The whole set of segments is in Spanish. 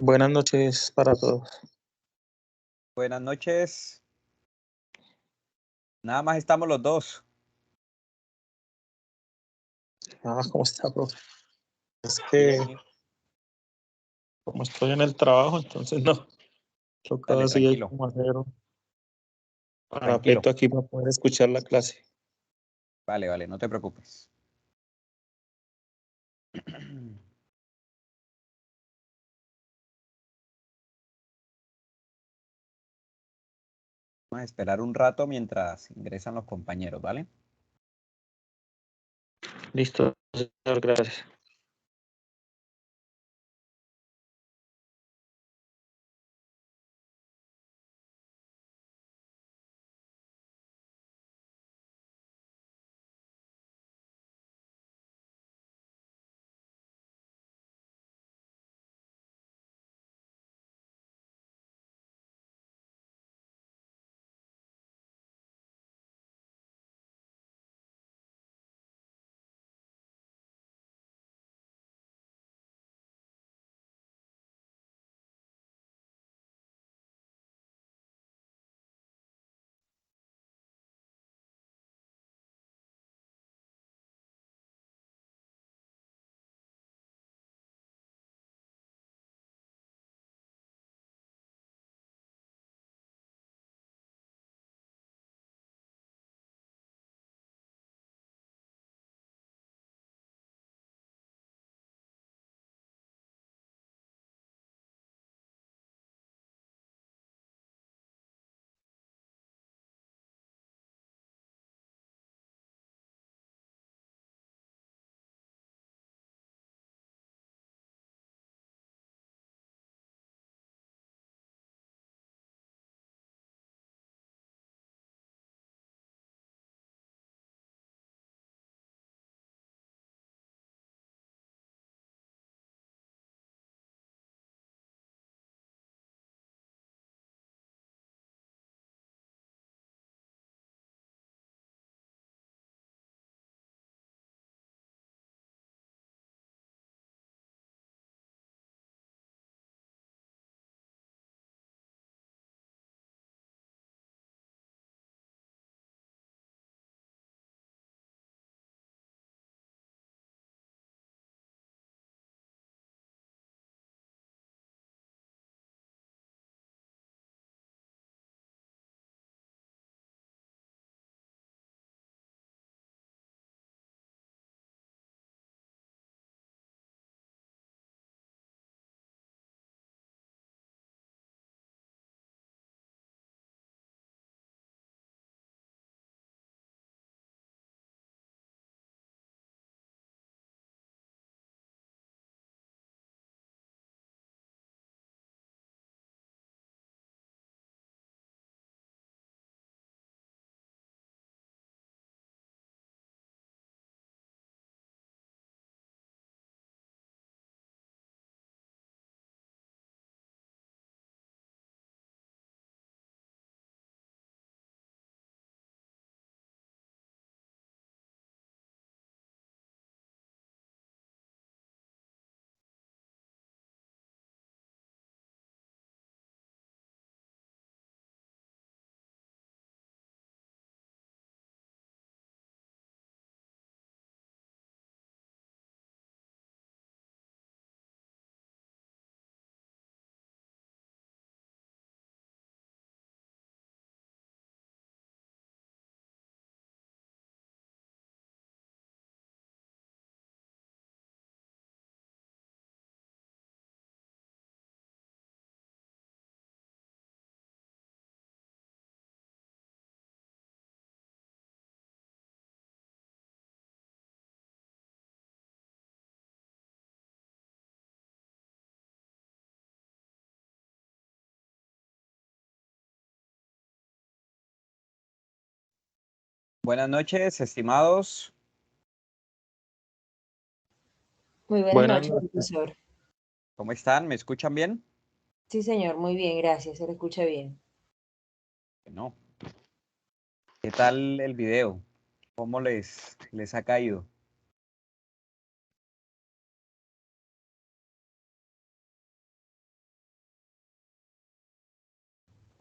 Buenas noches para todos. Buenas noches. Nada más estamos los dos. ¿Cómo está, profe? Es que Bien, como estoy en el trabajo, entonces no, toca dale, así hay tranquilo, como hacer un tranquilo. parapeto aquí para poder escuchar la clase. Vale, vale, no te preocupes. Vamos a esperar un rato mientras ingresan los compañeros, ¿vale? Listo, señor, gracias. Buenas noches, estimados. Muy buenas Buenas noches, noches. profesor. ¿Cómo están? ¿Me escuchan bien? Sí, señor, muy bien, gracias, se le escucha bien. No. ¿Qué tal el video? ¿Cómo les ha caído?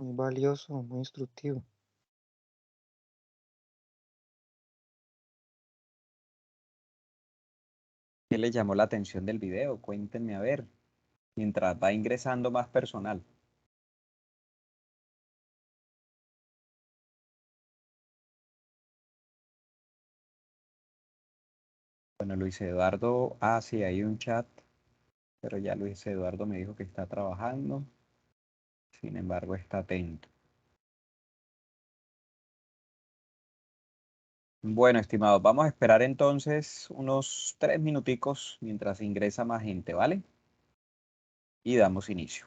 Muy valioso, muy instructivo. ¿Qué le llamó la atención del video? Cuéntenme a ver, mientras va ingresando más personal. Bueno, Luis Eduardo, sí, hay un chat, pero ya Luis Eduardo me dijo que está trabajando, sin embargo está atento. Bueno, estimados, vamos a esperar entonces unos 3 minuticos mientras ingresa más gente, ¿vale? Y damos inicio.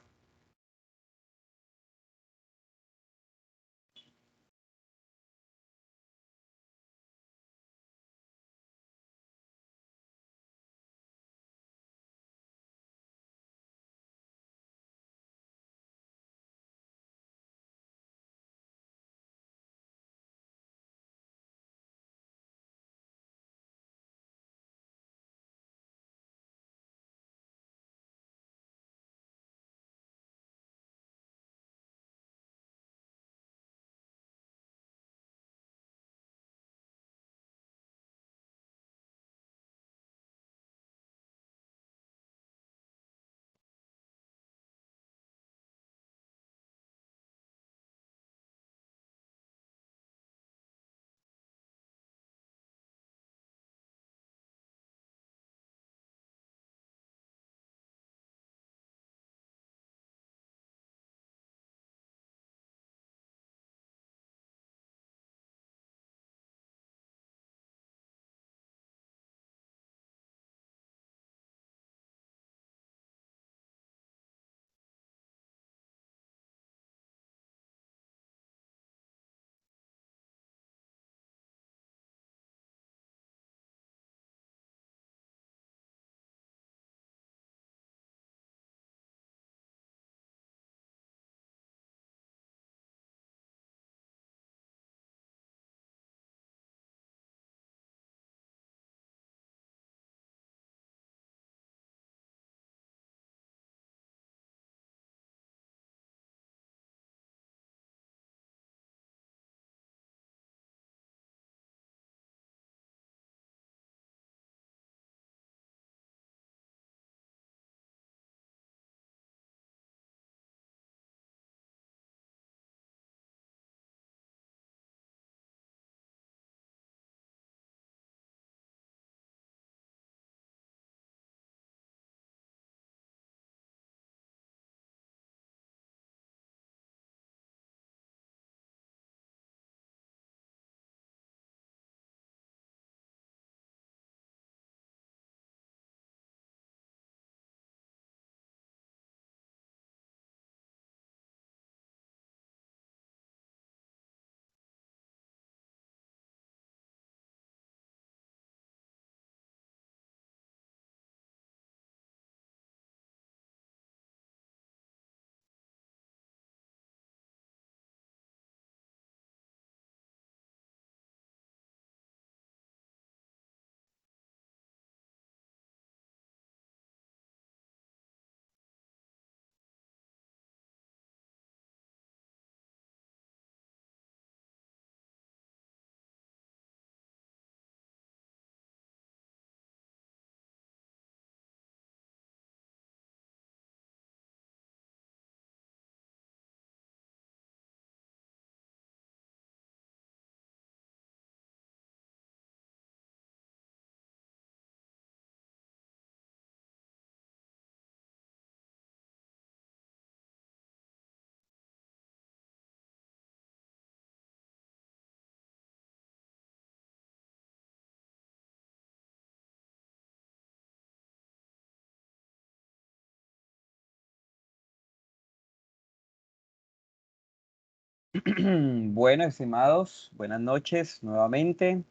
Bueno, estimados, buenas noches nuevamente.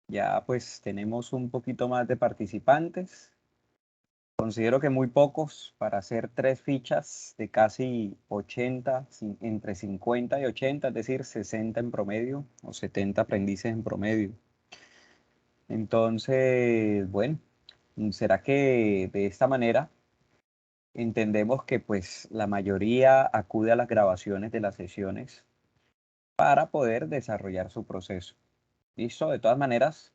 Ya pues tenemos un poquito más de participantes. Considero que muy pocos para hacer 3 fichas de casi 80, entre 50 y 80, es decir, 60 en promedio o 70 aprendices en promedio. Entonces, bueno, ¿será que de esta manera entendemos que pues la mayoría acude a las grabaciones de las sesiones para poder desarrollar su proceso. ¿Listo? De todas maneras,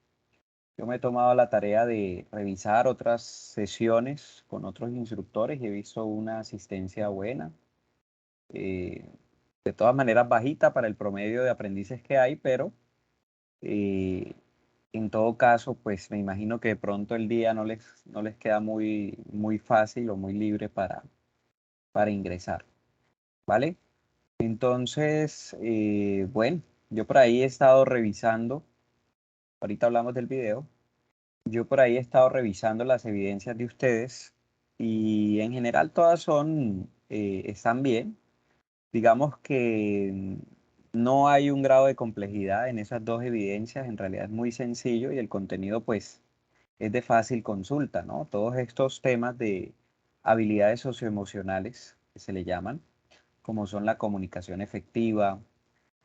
yo me he tomado la tarea de revisar otras sesiones con otros instructores y he visto una asistencia buena. De todas maneras bajita para el promedio de aprendices que hay, pero en todo caso, pues me imagino que de pronto el día no les queda muy fácil o muy libre para ingresar, ¿vale? Entonces, bueno, yo por ahí he estado revisando, ahorita hablamos del video, yo por ahí he estado revisando las evidencias de ustedes y en general todas están bien. Digamos que no hay un grado de complejidad en esas dos evidencias, en realidad es muy sencillo y el contenido pues es de fácil consulta, ¿no? Todos estos temas de habilidades socioemocionales que se le llaman, como son la comunicación efectiva,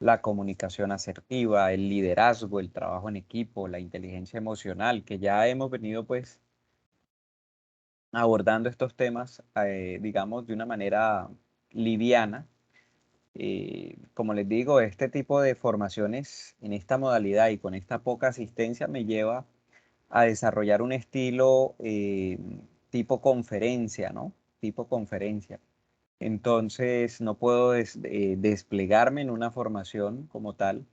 la comunicación asertiva, el liderazgo, el trabajo en equipo, la inteligencia emocional, que ya hemos venido pues abordando estos temas, digamos, de una manera liviana. Como les digo, este tipo de formaciones en esta modalidad y con esta poca asistencia me lleva a desarrollar un estilo tipo conferencia, ¿no? Tipo conferencia. Entonces no puedo desplegarme en una formación como tal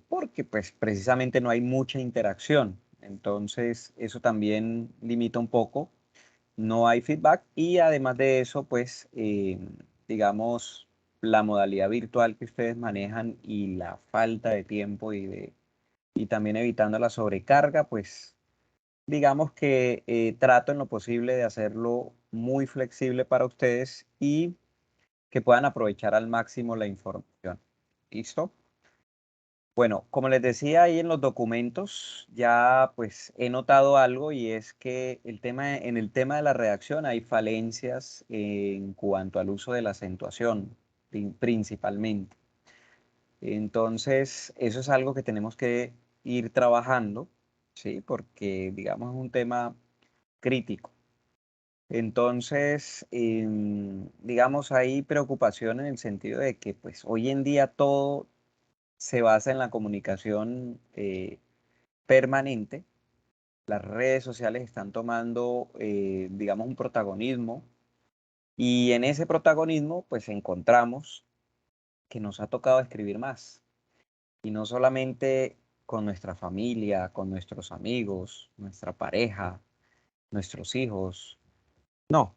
porque pues precisamente no hay mucha interacción. Entonces eso también limita un poco, no hay feedback y además de eso pues digamos la modalidad virtual que ustedes manejan y la falta de tiempo y también evitando la sobrecarga pues digamos que trato en lo posible de hacerlo muy flexible para ustedes y que puedan aprovechar al máximo la información. ¿Listo? Bueno, como les decía ahí en los documentos, ya pues he notado algo y es que en el tema de la redacción hay falencias en cuanto al uso de la acentuación, principalmente. Entonces, eso es algo que tenemos que ir trabajando, ¿sí? Porque, digamos, es un tema crítico. Entonces, digamos, hay preocupación en el sentido de que, pues, hoy en día todo se basa en la comunicación permanente. Las redes sociales están tomando, digamos, un protagonismo y en ese protagonismo, pues, encontramos que nos ha tocado escribir más y no solamente con nuestra familia, con nuestros amigos, nuestra pareja, nuestros hijos. No,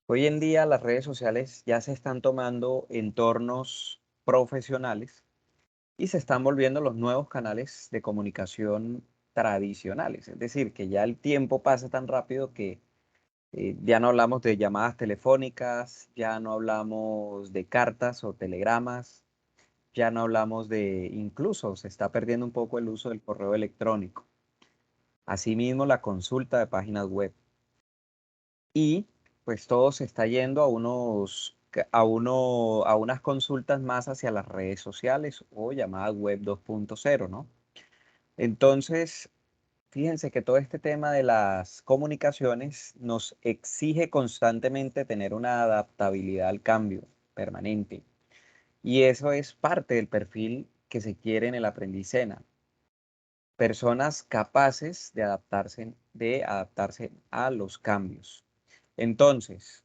hoy en día las redes sociales ya se están tomando entornos profesionales y se están volviendo los nuevos canales de comunicación tradicionales. Es decir, que ya el tiempo pasa tan rápido que ya no hablamos de llamadas telefónicas, ya no hablamos de cartas o telegramas, ya no hablamos de, incluso se está perdiendo un poco el uso del correo electrónico. Asimismo, la consulta de páginas web. Y pues todo se está yendo a unas consultas más hacia las redes sociales o llamadas web 2.0, ¿no? Entonces, fíjense que todo este tema de las comunicaciones nos exige constantemente tener una adaptabilidad al cambio permanente. Y eso es parte del perfil que se quiere en el aprendiz-SENA. Personas capaces de adaptarse a los cambios. Entonces,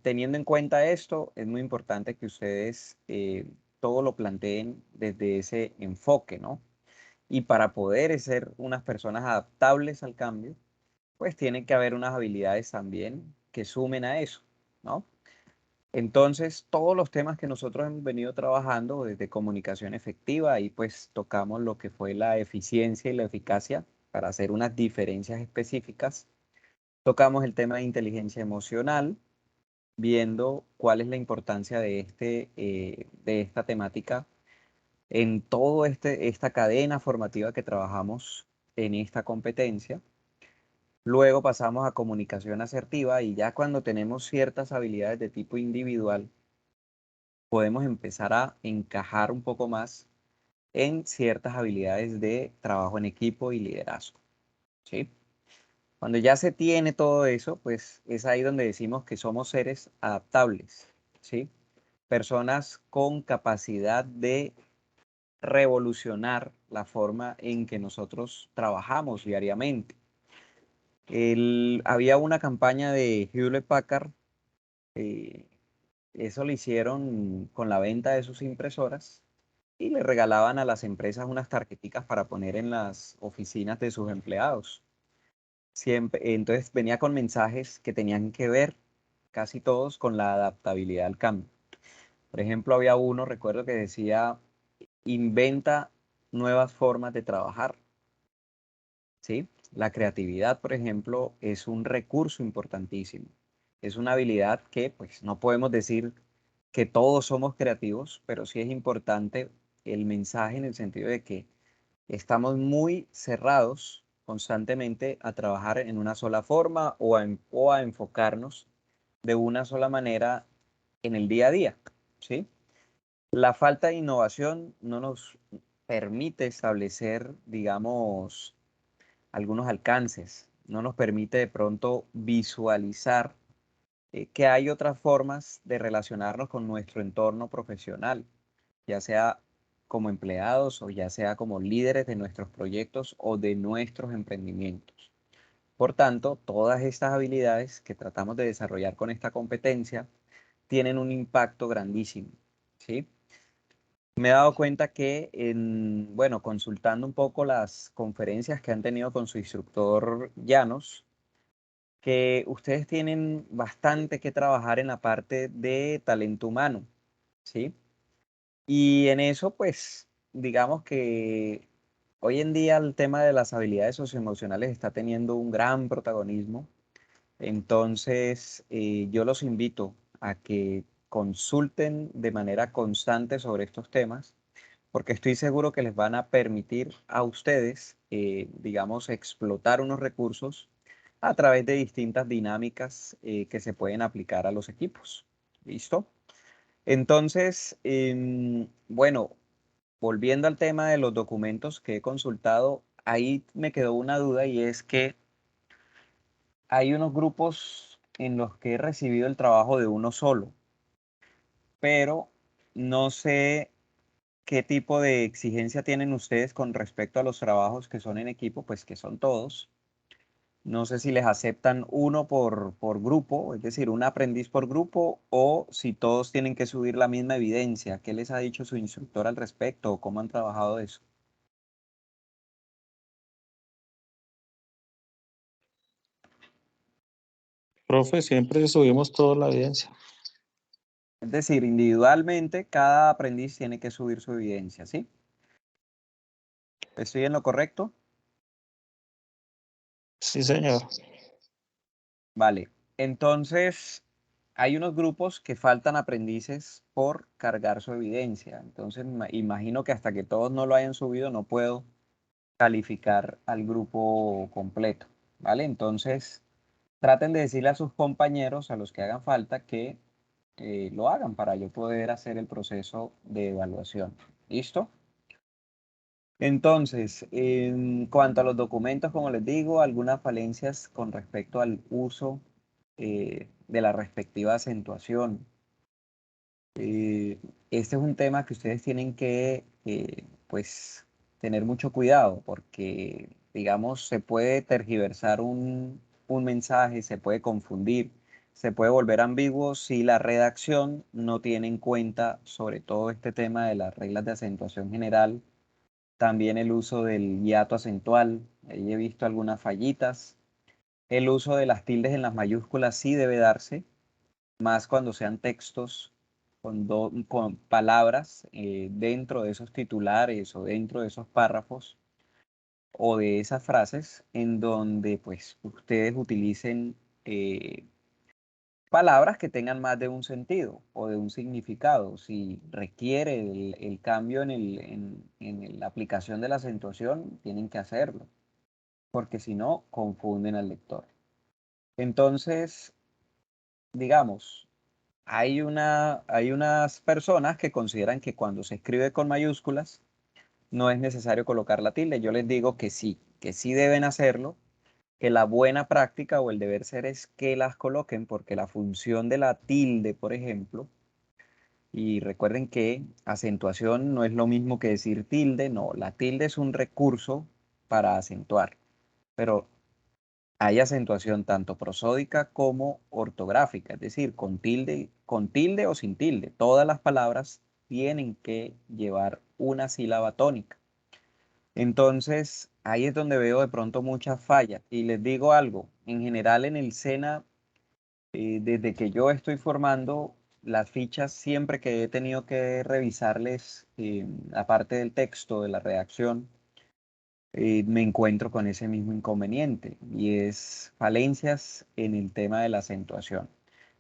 teniendo en cuenta esto, es muy importante que ustedes todo lo planteen desde ese enfoque, ¿no? Y para poder ser unas personas adaptables al cambio, pues tienen que haber unas habilidades también que sumen a eso, ¿no? Entonces, todos los temas que nosotros hemos venido trabajando desde comunicación efectiva, ahí pues tocamos lo que fue la eficiencia y la eficacia para hacer unas diferencias específicas. Tocamos el tema de inteligencia emocional, viendo cuál es la importancia de esta temática en toda esta cadena formativa que trabajamos en esta competencia. Luego pasamos a comunicación asertiva y ya cuando tenemos ciertas habilidades de tipo individual, podemos empezar a encajar un poco más en ciertas habilidades de trabajo en equipo y liderazgo, ¿sí? Cuando ya se tiene todo eso, pues es ahí donde decimos que somos seres adaptables, ¿sí? Personas con capacidad de revolucionar la forma en que nosotros trabajamos diariamente. Había una campaña de Hewlett Packard, eso lo hicieron con la venta de sus impresoras y le regalaban a las empresas unas tarjeticas para poner en las oficinas de sus empleados. Siempre, entonces venía con mensajes que tenían que ver casi todos con la adaptabilidad al cambio. Por ejemplo, había uno, recuerdo que decía, inventa nuevas formas de trabajar. ¿Sí? La creatividad, por ejemplo, es un recurso importantísimo. Es una habilidad que, pues, no podemos decir que todos somos creativos, pero sí es importante el mensaje en el sentido de que estamos muy cerrados constantemente a trabajar en una sola forma o a enfocarnos de una sola manera en el día a día, ¿sí? La falta de innovación no nos permite establecer, digamos, algunos alcances, no nos permite de pronto visualizar que hay otras formas de relacionarnos con nuestro entorno profesional, ya sea como empleados o ya sea como líderes de nuestros proyectos o de nuestros emprendimientos. Por tanto, todas estas habilidades que tratamos de desarrollar con esta competencia tienen un impacto grandísimo, ¿sí? Me he dado cuenta que, bueno, consultando un poco las conferencias que han tenido con su instructor Llanos, que ustedes tienen bastante que trabajar en la parte de talento humano, ¿sí? Y en eso, pues, digamos que hoy en día el tema de las habilidades socioemocionales está teniendo un gran protagonismo. Entonces, yo los invito a que consulten de manera constante sobre estos temas, porque estoy seguro que les van a permitir a ustedes, digamos, explotar unos recursos a través de distintas dinámicas que se pueden aplicar a los equipos. ¿Listo? Entonces, bueno, volviendo al tema de los documentos que he consultado, ahí me quedó una duda y es que hay unos grupos en los que he recibido el trabajo de uno solo, pero no sé qué tipo de exigencia tienen ustedes con respecto a los trabajos que son en equipo, pues que son todos. No sé si les aceptan uno por grupo, es decir, un aprendiz por grupo, o si todos tienen que subir la misma evidencia. ¿Qué les ha dicho su instructor al respecto o cómo han trabajado eso? Profe, siempre subimos toda la evidencia. Es decir, individualmente cada aprendiz tiene que subir su evidencia, ¿sí? ¿Estoy en lo correcto? Sí, señor. Vale. Entonces, hay unos grupos que faltan aprendices por cargar su evidencia. Entonces, imagino que hasta que todos no lo hayan subido, no puedo calificar al grupo completo, ¿vale? Entonces, traten de decirle a sus compañeros, a los que hagan falta, que lo hagan para yo poder hacer el proceso de evaluación. ¿Listo? Entonces, en cuanto a los documentos, como les digo, algunas falencias con respecto al uso de la respectiva acentuación. Este es un tema que ustedes tienen que, pues, tener mucho cuidado porque, digamos, se puede tergiversar un mensaje, se puede confundir, se puede volver ambiguo si la redacción no tiene en cuenta sobre todo este tema de las reglas de acentuación general, también el uso del hiato acentual, ahí he visto algunas fallitas. El uso de las tildes en las mayúsculas sí debe darse, más cuando sean textos con palabras dentro de esos titulares o dentro de esos párrafos o de esas frases en donde pues ustedes utilicen palabras que tengan más de un sentido o de un significado. Si requiere el cambio en la aplicación de la acentuación, tienen que hacerlo, porque si no, confunden al lector. Entonces, digamos, hay unas personas que consideran que cuando se escribe con mayúsculas no es necesario colocar la tilde. Yo les digo que sí deben hacerlo, que la buena práctica o el deber ser es que las coloquen, porque la función de la tilde, por ejemplo, y recuerden que acentuación no es lo mismo que decir tilde, no, la tilde es un recurso para acentuar, pero hay acentuación tanto prosódica como ortográfica, es decir, con tilde o sin tilde. Todas las palabras tienen que llevar una sílaba tónica. Entonces, ahí es donde veo de pronto muchas fallas. Y les digo algo, en general en el SENA, desde que yo estoy formando, las fichas siempre que he tenido que revisarles la parte del texto, de la redacción, me encuentro con ese mismo inconveniente y es falencias en el tema de la acentuación,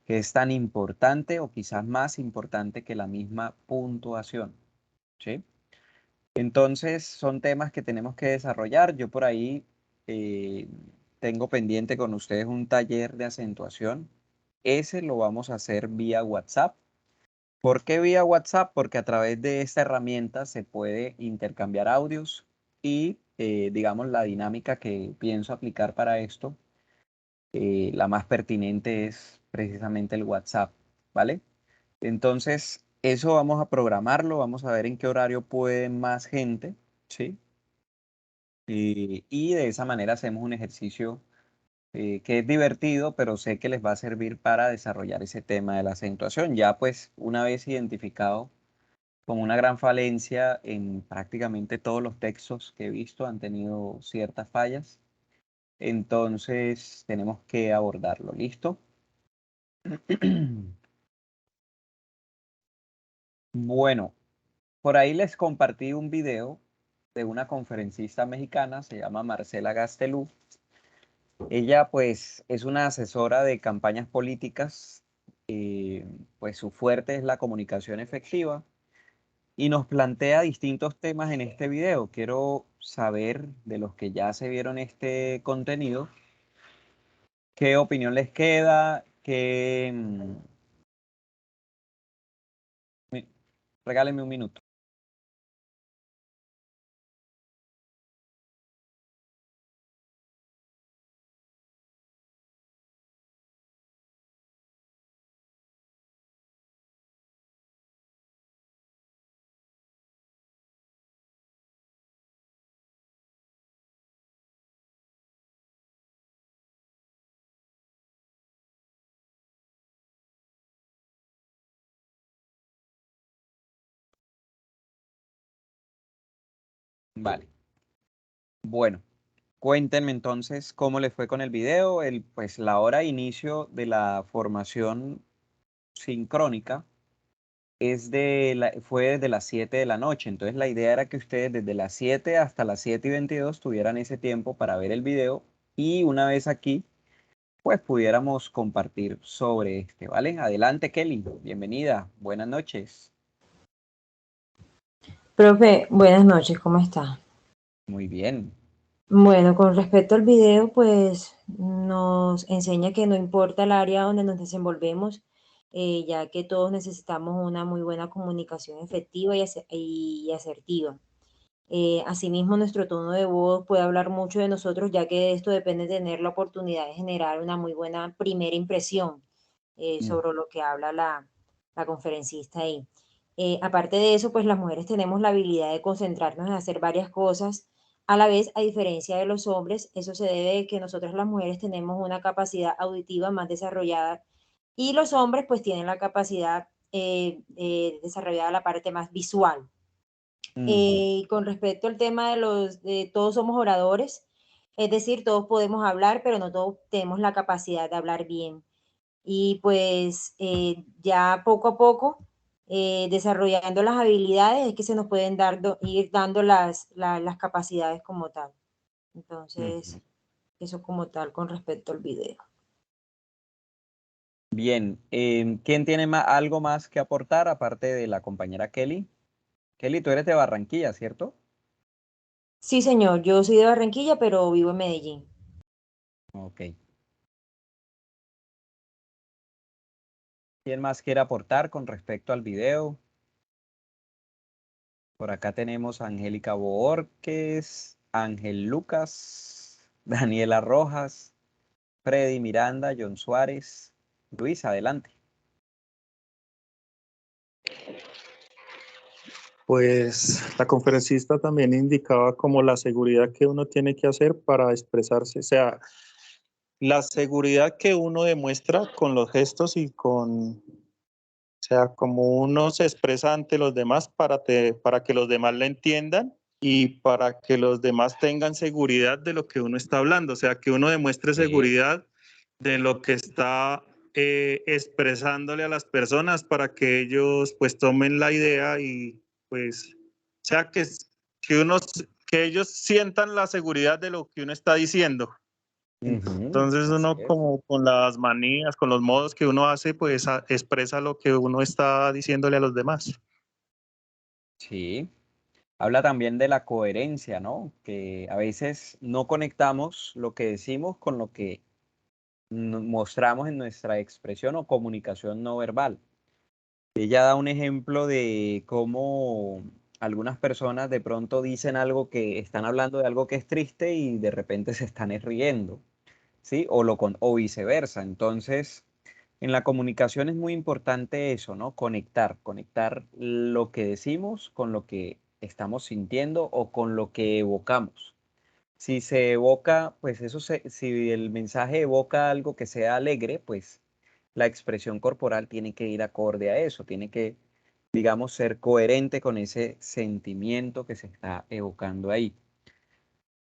que es tan importante o quizás más importante que la misma puntuación, ¿sí? Entonces son temas que tenemos que desarrollar. Yo por ahí eh, tengo pendiente con ustedes un taller de acentuación. Ese lo vamos a hacer vía WhatsApp. ¿Por qué vía WhatsApp? Porque a través de esta herramienta se puede intercambiar audios y, digamos, la dinámica que pienso aplicar para esto, la más pertinente es precisamente el WhatsApp, ¿vale? Entonces, eso vamos a programarlo, vamos a ver en qué horario puede más gente, ¿sí? Y de esa manera hacemos un ejercicio que es divertido, pero sé que les va a servir para desarrollar ese tema de la acentuación. Ya pues una vez identificado como una gran falencia en prácticamente todos los textos que he visto han tenido ciertas fallas, entonces tenemos que abordarlo. ¿Listo? Bueno, por ahí les compartí un video de una conferencista mexicana, se llama Marcela Gastelú. Ella pues es una asesora de campañas políticas, pues su fuerte es la comunicación efectiva y nos plantea distintos temas en este video. Quiero saber de los que ya se vieron este contenido, qué opinión les queda, regálenme un minuto. Vale. Bueno, cuéntenme entonces cómo les fue con el video. Pues la hora de inicio de la formación sincrónica fue desde las 7 de la noche. Entonces la idea era que ustedes desde las 7 hasta las 7:22 tuvieran ese tiempo para ver el video y una vez aquí, pues pudiéramos compartir sobre este, ¿vale? Adelante, Kelly. Bienvenida. Buenas noches. Profe, buenas noches, ¿cómo está? Muy bien. Bueno, con respecto al video, pues nos enseña que no importa el área donde nos desenvolvemos, ya que todos necesitamos una muy buena comunicación efectiva y asertiva. Asimismo, nuestro tono de voz puede hablar mucho de nosotros, ya que de esto depende tener la oportunidad de generar una muy buena primera impresión Mm, sobre lo que habla la conferencista ahí. Aparte de eso, pues las mujeres tenemos la habilidad de concentrarnos en hacer varias cosas a la vez, a diferencia de los hombres. Eso se debe a que nosotras las mujeres tenemos una capacidad auditiva más desarrollada y los hombres pues tienen la capacidad desarrollada la parte más visual. ujú, Con respecto al tema de todos somos oradores, es decir, todos podemos hablar, pero no todos tenemos la capacidad de hablar bien. Y pues ya poco a poco, desarrollando las habilidades, es que se nos pueden ir dando las capacidades como tal. Entonces, ujú. eso como tal con respecto al video. Bien. ¿Quién tiene algo más que aportar aparte de la compañera Kelly? Kelly, tú eres de Barranquilla, ¿cierto? Sí, señor, yo soy de Barranquilla, pero vivo en Medellín. Ok. ¿Quién más quiere aportar con respecto al video? Por acá tenemos a Angélica Borges, Ángel Lucas. Daniela Rojas, Freddy Miranda, John Suárez. Luis, adelante. Pues la conferencista también indicaba como la seguridad que uno tiene que hacer para expresarse, o sea, la seguridad que uno demuestra con los gestos y con, o sea, como uno se expresa ante los demás para que los demás le entiendan y para que los demás tengan seguridad de lo que uno está hablando, o sea, que uno demuestre Sí. seguridad de lo que está expresándole a las personas para que ellos pues tomen la idea y pues, o sea, que ellos sientan la seguridad de lo que uno está diciendo. Entonces uno como con las manías, con los modos que uno hace, pues expresa lo que uno está diciéndole a los demás. Sí. Habla también de la coherencia, ¿no? Que a veces no conectamos lo que decimos con lo que mostramos en nuestra expresión o comunicación no verbal. Ella da un ejemplo de cómo algunas personas de pronto dicen algo que están hablando de algo que es triste y de repente se están riendo, ¿sí? O viceversa. Entonces, en la comunicación es muy importante eso, ¿no? Conectar lo que decimos con lo que estamos sintiendo o con lo que evocamos. Si se evoca, pues si el mensaje evoca algo que sea alegre, pues la expresión corporal tiene que ir acorde a eso, tiene que, digamos, ser coherente con ese sentimiento que se está evocando ahí.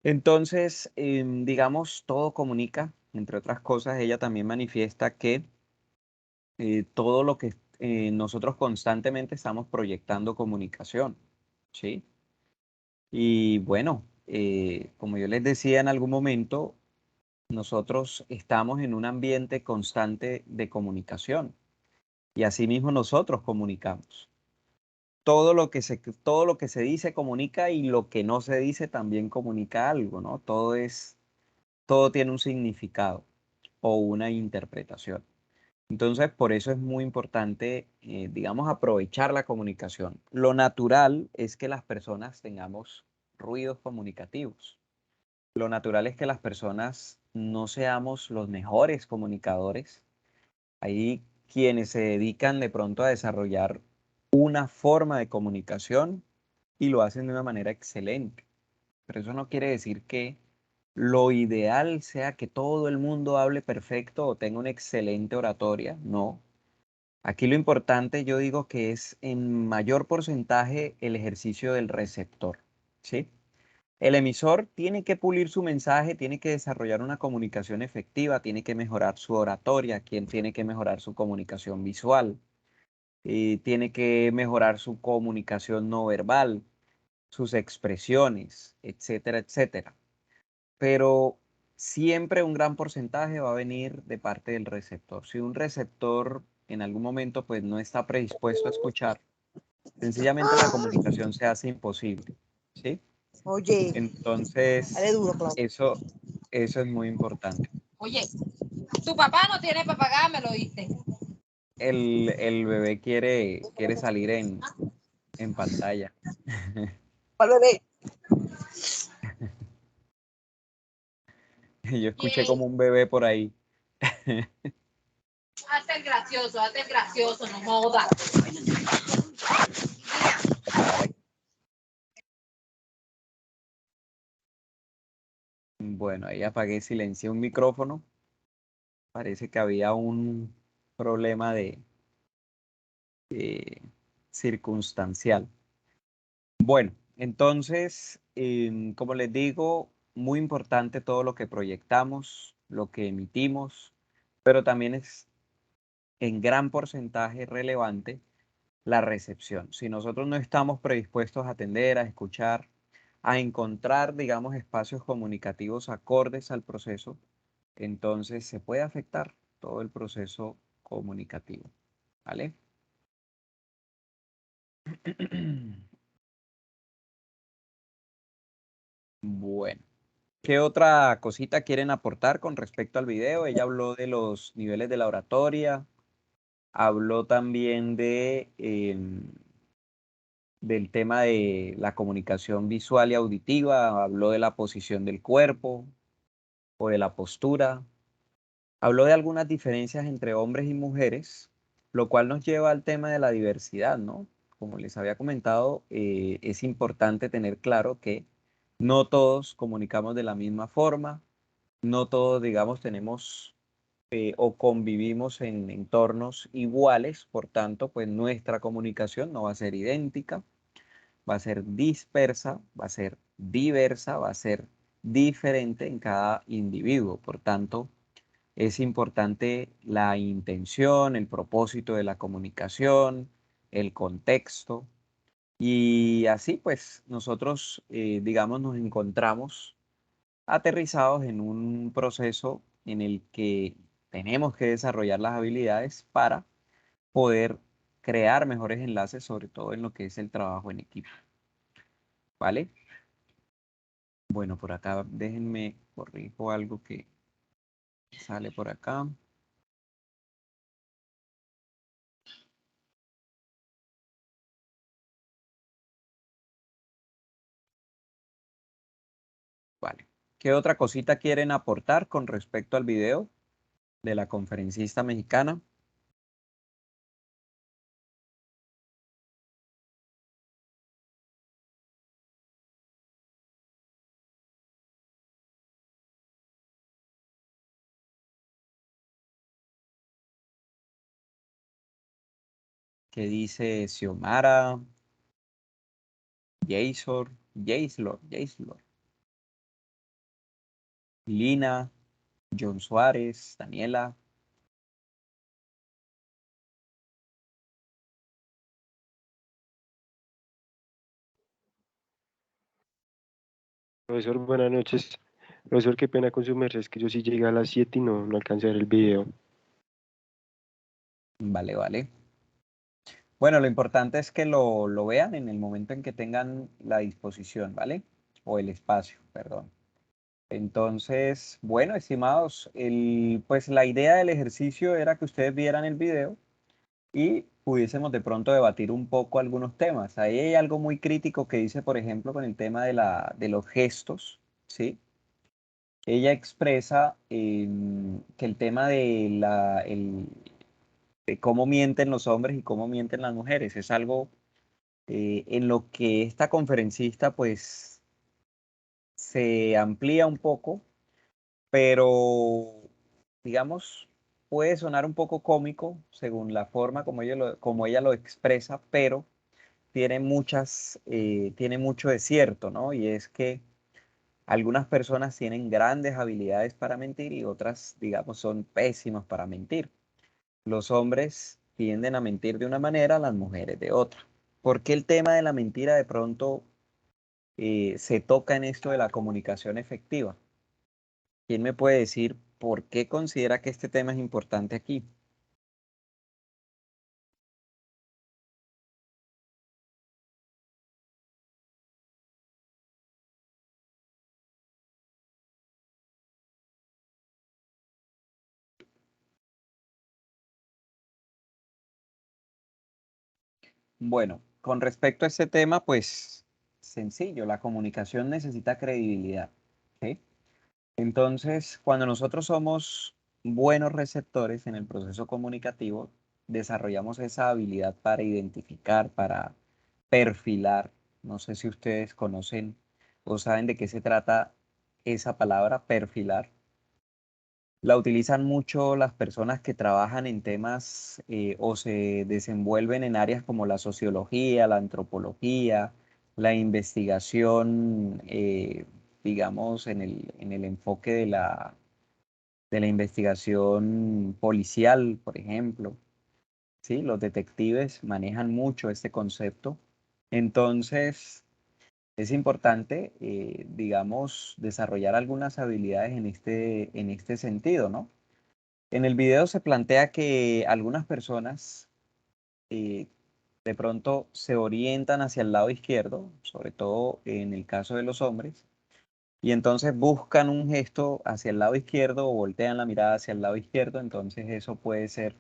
Entonces, digamos, todo comunica, entre otras cosas, ella también manifiesta que todo lo que nosotros constantemente estamos proyectando comunicación, ¿sí? Y bueno, como yo les decía en algún momento, nosotros estamos en un ambiente constante de comunicación y asimismo nosotros comunicamos. Todo lo que se dice comunica y lo que no se dice también comunica algo, ¿no? Todo tiene un significado o una interpretación. Entonces, por eso es muy importante, digamos, aprovechar la comunicación. Lo natural es que las personas tengamos ruidos comunicativos. Lo natural es que las personas no seamos los mejores comunicadores. Hay quienes se dedican de pronto a desarrollar una forma de comunicación y lo hacen de una manera excelente. Pero eso no quiere decir que lo ideal sea que todo el mundo hable perfecto o tenga una excelente oratoria. No. Aquí lo importante yo digo que es en mayor porcentaje el ejercicio del receptor. ¿Sí? El emisor tiene que pulir su mensaje, tiene que desarrollar una comunicación efectiva, tiene que mejorar su oratoria, quien tiene que mejorar su comunicación visual, tiene que mejorar su comunicación no verbal, sus expresiones, etcétera, etcétera. Pero siempre un gran porcentaje va a venir de parte del receptor. Si un receptor en algún momento pues no está predispuesto a escuchar, sencillamente la comunicación se hace imposible, ¿sí? Oye, dale Entonces, duro, Claudio. eso es muy importante. Oye, tu papá no tiene para pagar, me lo diste. El bebé quiere salir en pantalla. ¿Cuál bebé? Yo escuché como un bebé por ahí. Hazte el gracioso, no jodas. Bueno, ahí apagué, silencié un micrófono. Parece que había un problema de circunstancial. Bueno, entonces, como les digo, muy importante todo lo que proyectamos, lo que emitimos, pero también es en gran porcentaje relevante la recepción. Si nosotros no estamos predispuestos a atender, a escuchar, a encontrar, digamos, espacios comunicativos acordes al proceso, entonces se puede afectar todo el proceso comunicativo. ¿Vale? Bueno, ¿qué otra cosita quieren aportar con respecto al video? Ella habló de los niveles de la oratoria, habló también del tema de la comunicación visual y auditiva, habló de la posición del cuerpo, o de la postura. Habló de algunas diferencias entre hombres y mujeres, lo cual nos lleva al tema de la diversidad, ¿no? Como les había comentado, es importante tener claro que no todos comunicamos de la misma forma, no todos, digamos, tenemos o convivimos en entornos iguales, por tanto, pues nuestra comunicación no va a ser idéntica, va a ser dispersa, va a ser diversa, va a ser diferente en cada individuo. Por tanto, es importante la intención, el propósito de la comunicación, el contexto. Y así pues nosotros, digamos, nos encontramos aterrizados en un proceso en el que tenemos que desarrollar las habilidades para poder crear mejores enlaces, sobre todo en lo que es el trabajo en equipo. ¿Vale? Bueno, por acá déjenme corrijo algo que sale por acá. Vale. ¿Qué otra cosita quieren aportar con respecto al video de la conferencista mexicana? ¿Qué dice Xiomara? Jaislor, Lina, John Suárez, Daniela. Profesor, buenas noches. Profesor, qué pena con su merced, es que yo sí llegué a las 7 y no alcancé a ver el video. Vale, vale. Bueno, lo importante es que lo vean en el momento en que tengan la disposición, ¿vale? O el espacio, perdón. Entonces, bueno, estimados, pues la idea del ejercicio era que ustedes vieran el video y pudiésemos de pronto debatir un poco algunos temas. Ahí hay algo muy crítico que dice, por ejemplo, con el tema de los gestos, ¿sí? Ella expresa que el tema de cómo mienten los hombres y cómo mienten las mujeres es algo en lo que esta conferencista pues se amplía un poco, pero digamos puede sonar un poco cómico según la forma como ella lo expresa, pero tiene mucho de cierto, ¿no? Y es que algunas personas tienen grandes habilidades para mentir y otras, digamos, son pésimas para mentir. Los hombres tienden a mentir de una manera, las mujeres de otra. ¿Por qué el tema de la mentira de pronto se toca en esto de la comunicación efectiva? ¿Quién me puede decir por qué considera que este tema es importante aquí? Bueno, con respecto a este tema, pues sencillo, la comunicación necesita credibilidad, ¿sí? Entonces, cuando nosotros somos buenos receptores en el proceso comunicativo, desarrollamos esa habilidad para identificar, para perfilar. No sé si ustedes conocen o saben de qué se trata esa palabra, perfilar. La utilizan mucho las personas que trabajan en temas o se desenvuelven en áreas como la sociología, la antropología, la investigación, digamos, en el enfoque de la investigación policial, por ejemplo. ¿Sí? Los detectives manejan mucho este concepto. Entonces, es importante, digamos, desarrollar algunas habilidades en este sentido, ¿no? En el video se plantea que algunas personas eh, de pronto se orientan hacia el lado izquierdo, sobre todo en el caso de los hombres, y entonces buscan un gesto hacia el lado izquierdo o voltean la mirada hacia el lado izquierdo, entonces eso puede ser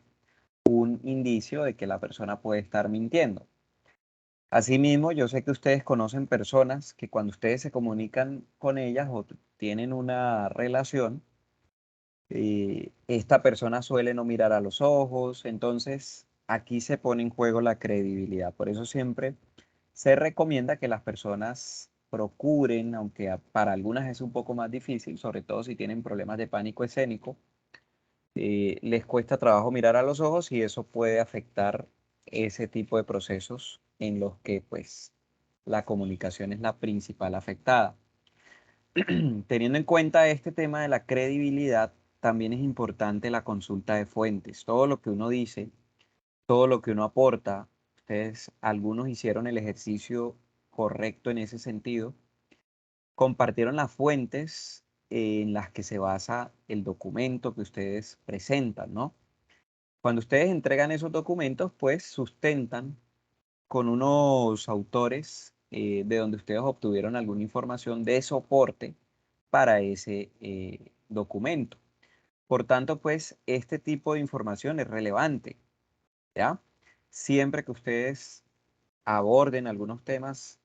un indicio de que la persona puede estar mintiendo. Asimismo, yo sé que ustedes conocen personas que cuando ustedes se comunican con ellas o tienen una relación, esta persona suele no mirar a los ojos, entonces aquí se pone en juego la credibilidad. Por eso siempre se recomienda que las personas procuren, aunque para algunas es un poco más difícil, sobre todo si tienen problemas de pánico escénico, les cuesta trabajo mirar a los ojos y eso puede afectar ese tipo de procesos en los que pues la comunicación es la principal afectada. Teniendo en cuenta este tema de la credibilidad, también es importante la consulta de fuentes. Todo lo que uno dice, todo lo que uno aporta, ustedes, algunos hicieron el ejercicio correcto en ese sentido, compartieron las fuentes en las que se basa el documento que ustedes presentan, ¿no? Cuando ustedes entregan esos documentos, pues sustentan con unos autores de donde ustedes obtuvieron alguna información de soporte para ese documento. Por tanto, pues este tipo de información es relevante, ¿ya? Siempre que ustedes aborden algunos temas,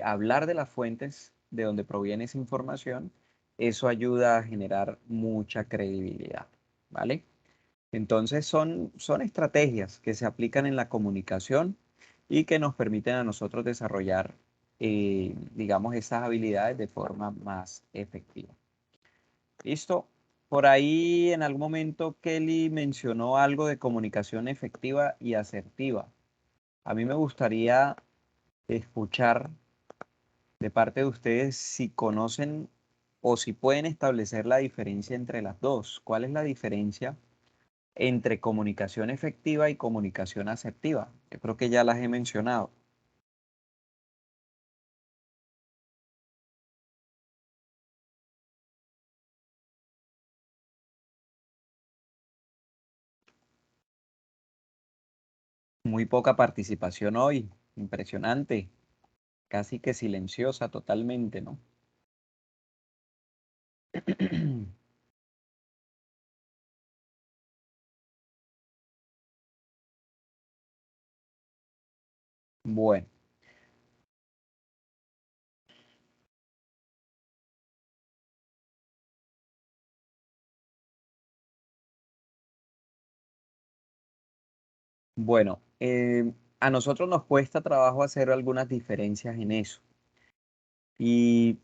hablar de las fuentes de donde proviene esa información, eso ayuda a generar mucha credibilidad, ¿vale? Entonces son estrategias que se aplican en la comunicación y que nos permiten a nosotros desarrollar, digamos, esas habilidades de forma más efectiva. ¿Listo? Por ahí en algún momento Kelly mencionó algo de comunicación efectiva y asertiva. A mí me gustaría escuchar de parte de ustedes si conocen o si pueden establecer la diferencia entre las dos. ¿Cuál es la diferencia entre comunicación efectiva y comunicación asertiva? Yo creo que ya las he mencionado. Muy poca participación hoy, impresionante, casi que silenciosa totalmente, ¿no? Bueno, bueno, a nosotros nos cuesta trabajo hacer algunas diferencias en eso. Y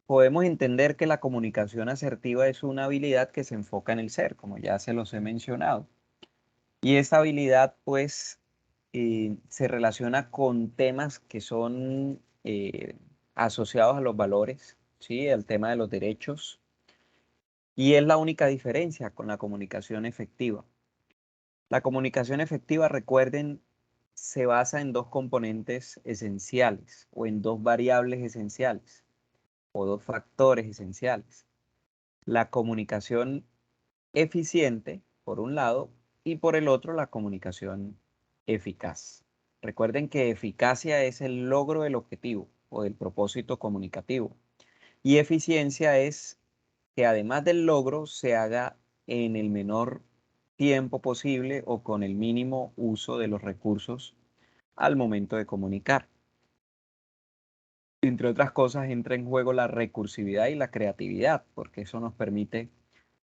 podemos entender que la comunicación asertiva es una habilidad que se enfoca en el ser, como ya se los he mencionado. Y esa habilidad, pues, se relaciona con temas que son asociados a los valores, ¿sí? El tema de los derechos. Y es la única diferencia con la comunicación efectiva. La comunicación efectiva, recuerden, se basa en dos componentes esenciales o en dos variables esenciales o dos factores esenciales. La comunicación eficiente, por un lado, y por el otro, la comunicación eficaz. Recuerden que eficacia es el logro del objetivo o del propósito comunicativo. Y eficiencia es que además del logro se haga en el menor tiempo posible o con el mínimo uso de los recursos al momento de comunicar. Entre otras cosas, entra en juego la recursividad y la creatividad, porque eso nos permite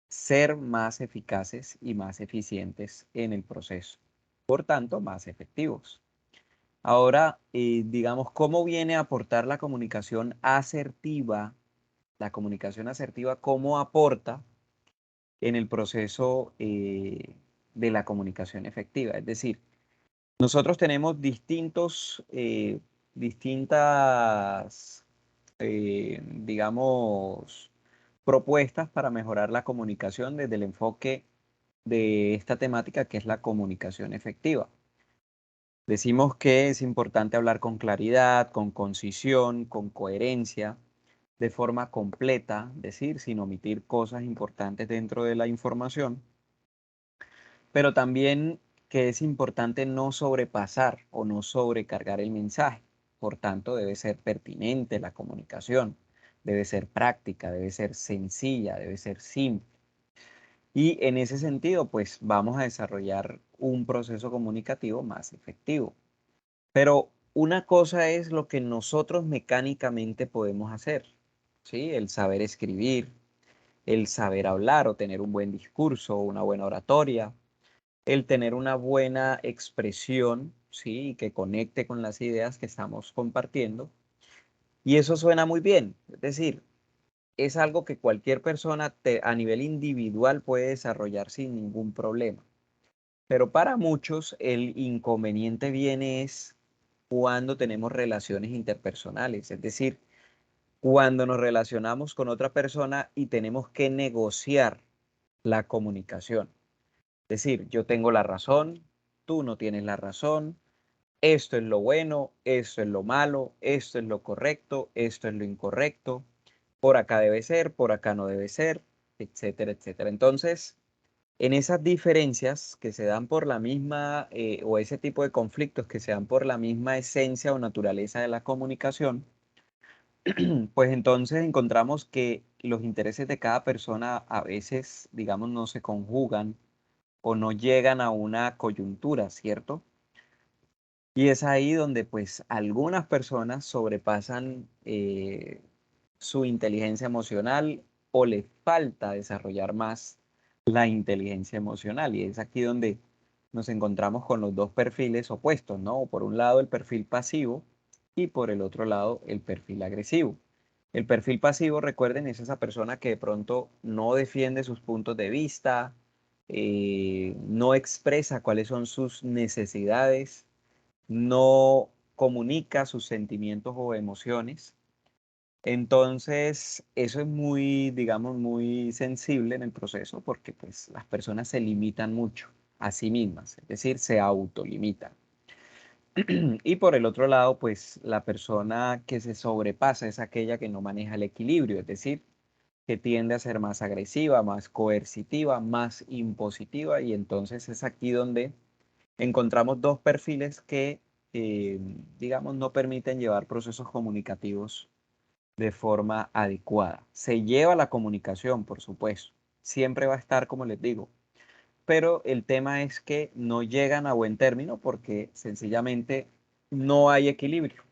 ser más eficaces y más eficientes en el proceso. Por tanto, más efectivos. Ahora, digamos, ¿cómo viene a aportar la comunicación asertiva? La comunicación asertiva, ¿cómo aporta en el proceso de la comunicación efectiva? Es decir, nosotros tenemos distintas, digamos, propuestas para mejorar la comunicación desde el enfoque de esta temática que es la comunicación efectiva. Decimos que es importante hablar con claridad, con concisión, con coherencia, de forma completa, decir, sin omitir cosas importantes dentro de la información, pero también que es importante no sobrepasar o no sobrecargar el mensaje. Por tanto, debe ser pertinente la comunicación, debe ser práctica, debe ser sencilla, debe ser simple. Y en ese sentido, pues vamos a desarrollar un proceso comunicativo más efectivo. Pero una cosa es lo que nosotros mecánicamente podemos hacer ¿sí? El saber escribir, el saber hablar o tener un buen discurso, una buena oratoria, el tener una buena expresión, ¿sí? Y que conecte con las ideas que estamos compartiendo. Y eso suena muy bien, es decir, es algo que cualquier persona a nivel individual puede desarrollar sin ningún problema. Pero para muchos el inconveniente viene es cuando tenemos relaciones interpersonales, es decir, cuando nos relacionamos con otra persona y tenemos que negociar la comunicación. Es decir, yo tengo la razón, tú no tienes la razón, esto es lo bueno, esto es lo malo, esto es lo correcto, esto es lo incorrecto, por acá debe ser, por acá no debe ser, etcétera, etcétera. Entonces, en esas diferencias que se dan por la misma, o ese tipo de conflictos que se dan por la misma esencia o naturaleza de la comunicación, pues entonces encontramos que los intereses de cada persona a veces, digamos, no se conjugan o no llegan a una coyuntura, ¿cierto? Y es ahí donde pues algunas personas sobrepasan su inteligencia emocional o les falta desarrollar más la inteligencia emocional. Y es aquí donde nos encontramos con los dos perfiles opuestos, ¿no? Por un lado el perfil pasivo y por el otro lado el perfil agresivo. El perfil pasivo, recuerden, es esa persona que de pronto no defiende sus puntos de vista, no expresa cuáles son sus necesidades, no comunica sus sentimientos o emociones. Entonces, eso es muy, digamos, muy sensible en el proceso porque pues las personas se limitan mucho a sí mismas, es decir, se autolimitan. Y por el otro lado, pues la persona que se sobrepasa es aquella que no maneja el equilibrio, es decir, que tiende a ser más agresiva, más coercitiva, más impositiva, y entonces es aquí donde encontramos dos perfiles que, digamos, no permiten llevar procesos comunicativos de forma adecuada. Se lleva la comunicación, por supuesto, siempre va a estar, como les digo, pero el tema es que no llegan a buen término porque sencillamente no hay equilibrio.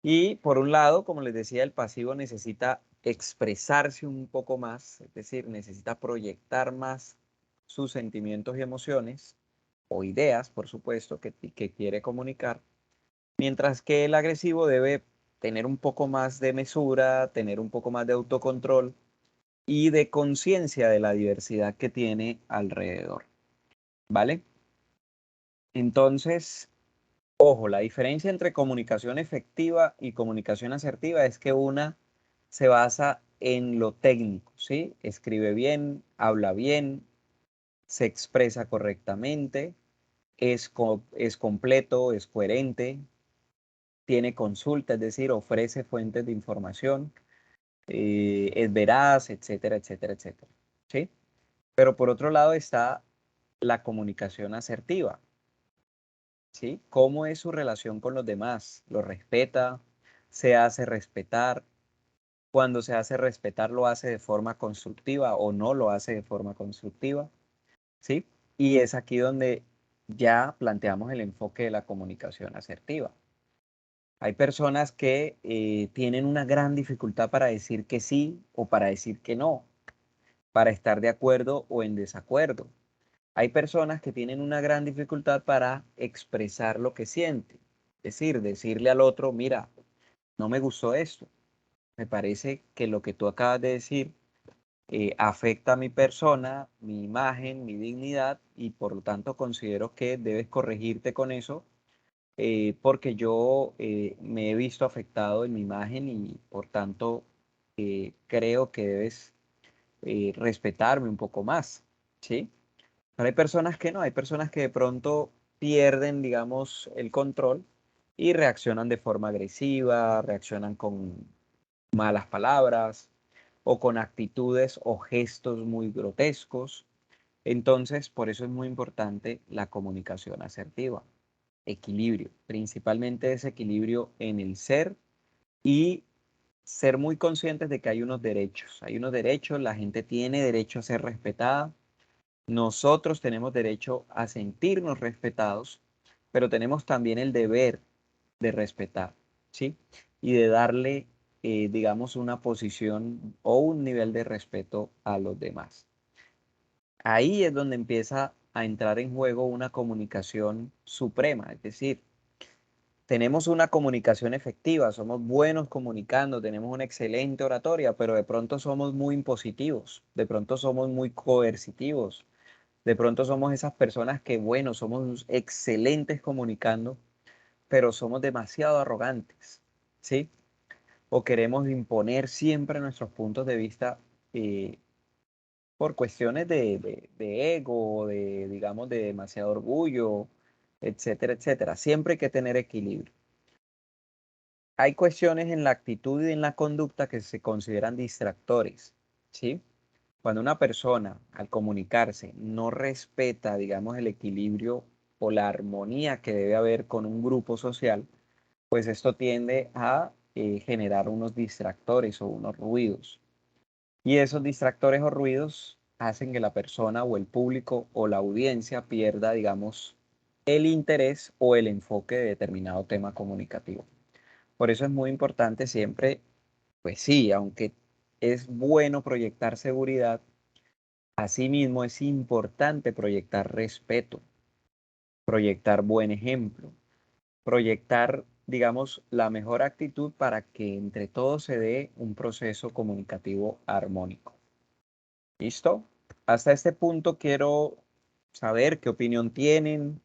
Y por un lado, como les decía, el pasivo necesita expresarse un poco más, es decir, necesita proyectar más sus sentimientos y emociones o ideas, por supuesto, que quiere comunicar, mientras que el agresivo debe tener un poco más de mesura, tener un poco más de autocontrol y de conciencia de la diversidad que tiene alrededor, ¿vale? Entonces, ojo, la diferencia entre comunicación efectiva y comunicación asertiva es que una se basa en lo técnico, ¿sí? Escribe bien, habla bien, se expresa correctamente, es completo, es coherente, tiene consulta, es decir, ofrece fuentes de información, es veraz, etcétera, etcétera, etcétera, ¿sí? Pero por otro lado está la comunicación asertiva, ¿sí? ¿Cómo es su relación con los demás? ¿Lo respeta? ¿Se hace respetar? Cuando se hace respetar, ¿lo hace de forma constructiva o no lo hace de forma constructiva? ¿Sí? Y es aquí donde ya planteamos el enfoque de la comunicación asertiva. Hay personas que tienen una gran dificultad para decir que sí o para decir que no, para estar de acuerdo o en desacuerdo. Hay personas que tienen una gran dificultad para expresar lo que sienten. Es decir, decirle al otro, mira, no me gustó esto. Me parece que lo que tú acabas de decir afecta a mi persona, mi imagen, mi dignidad y por lo tanto considero que debes corregirte con eso porque yo me he visto afectado en mi imagen y por tanto creo que debes respetarme un poco más, ¿sí? Pero hay personas que no, hay personas que de pronto pierden, digamos, el control y reaccionan de forma agresiva, reaccionan con malas palabras o con actitudes o gestos muy grotescos. Entonces, por eso es muy importante la comunicación asertiva. Equilibrio, principalmente ese equilibrio en el ser y ser muy conscientes de que hay unos derechos. Hay unos derechos, la gente tiene derecho a ser respetada, nosotros tenemos derecho a sentirnos respetados, pero tenemos también el deber de respetar, ¿sí? Y de darle digamos, una posición o un nivel de respeto a los demás. Ahí es donde empieza a entrar en juego una comunicación suprema, es decir, tenemos una comunicación efectiva, somos buenos comunicando, tenemos una excelente oratoria, pero de pronto somos muy impositivos, de pronto somos muy coercitivos, de pronto somos esas personas que, bueno, somos excelentes comunicando, pero somos demasiado arrogantes, ¿sí? O queremos imponer siempre nuestros puntos de vista por cuestiones de ego, de, digamos, de demasiado orgullo, etcétera, etcétera. Siempre hay que tener equilibrio. Hay cuestiones en la actitud y en la conducta que se consideran distractores, ¿sí? Cuando una persona, al comunicarse, no respeta, digamos, el equilibrio o la armonía que debe haber con un grupo social, pues esto tiende a generar unos distractores o unos ruidos. Y esos distractores o ruidos hacen que la persona o el público o la audiencia pierda, digamos, el interés o el enfoque de determinado tema comunicativo. Por eso es muy importante siempre, pues sí, aunque es bueno proyectar seguridad, asimismo es importante proyectar respeto, proyectar buen ejemplo, proyectar, digamos, la mejor actitud para que entre todos se dé un proceso comunicativo armónico. ¿Listo? Hasta este punto quiero saber qué opinión tienen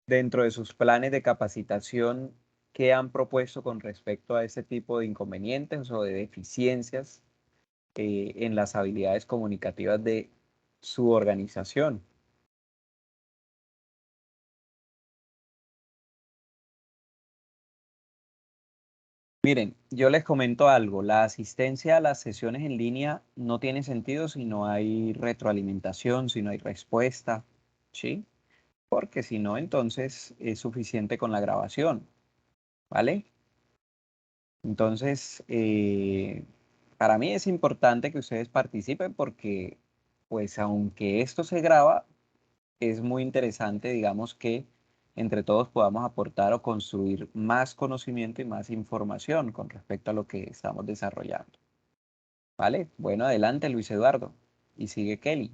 dentro de sus planes de capacitación, qué han propuesto con respecto a ese tipo de inconvenientes o de deficiencias en las habilidades comunicativas de su organización. Miren, yo les comento algo, la asistencia a las sesiones en línea no tiene sentido si no hay retroalimentación, si no hay respuesta, ¿sí? Porque si no, entonces es suficiente con la grabación, ¿vale? Entonces, para mí es importante que ustedes participen porque, pues, aunque esto se graba, es muy interesante, digamos, que entre todos podamos aportar o construir más conocimiento y más información con respecto a lo que estamos desarrollando. ¿Vale? Bueno, adelante, Luis Eduardo. Y sigue Kelly.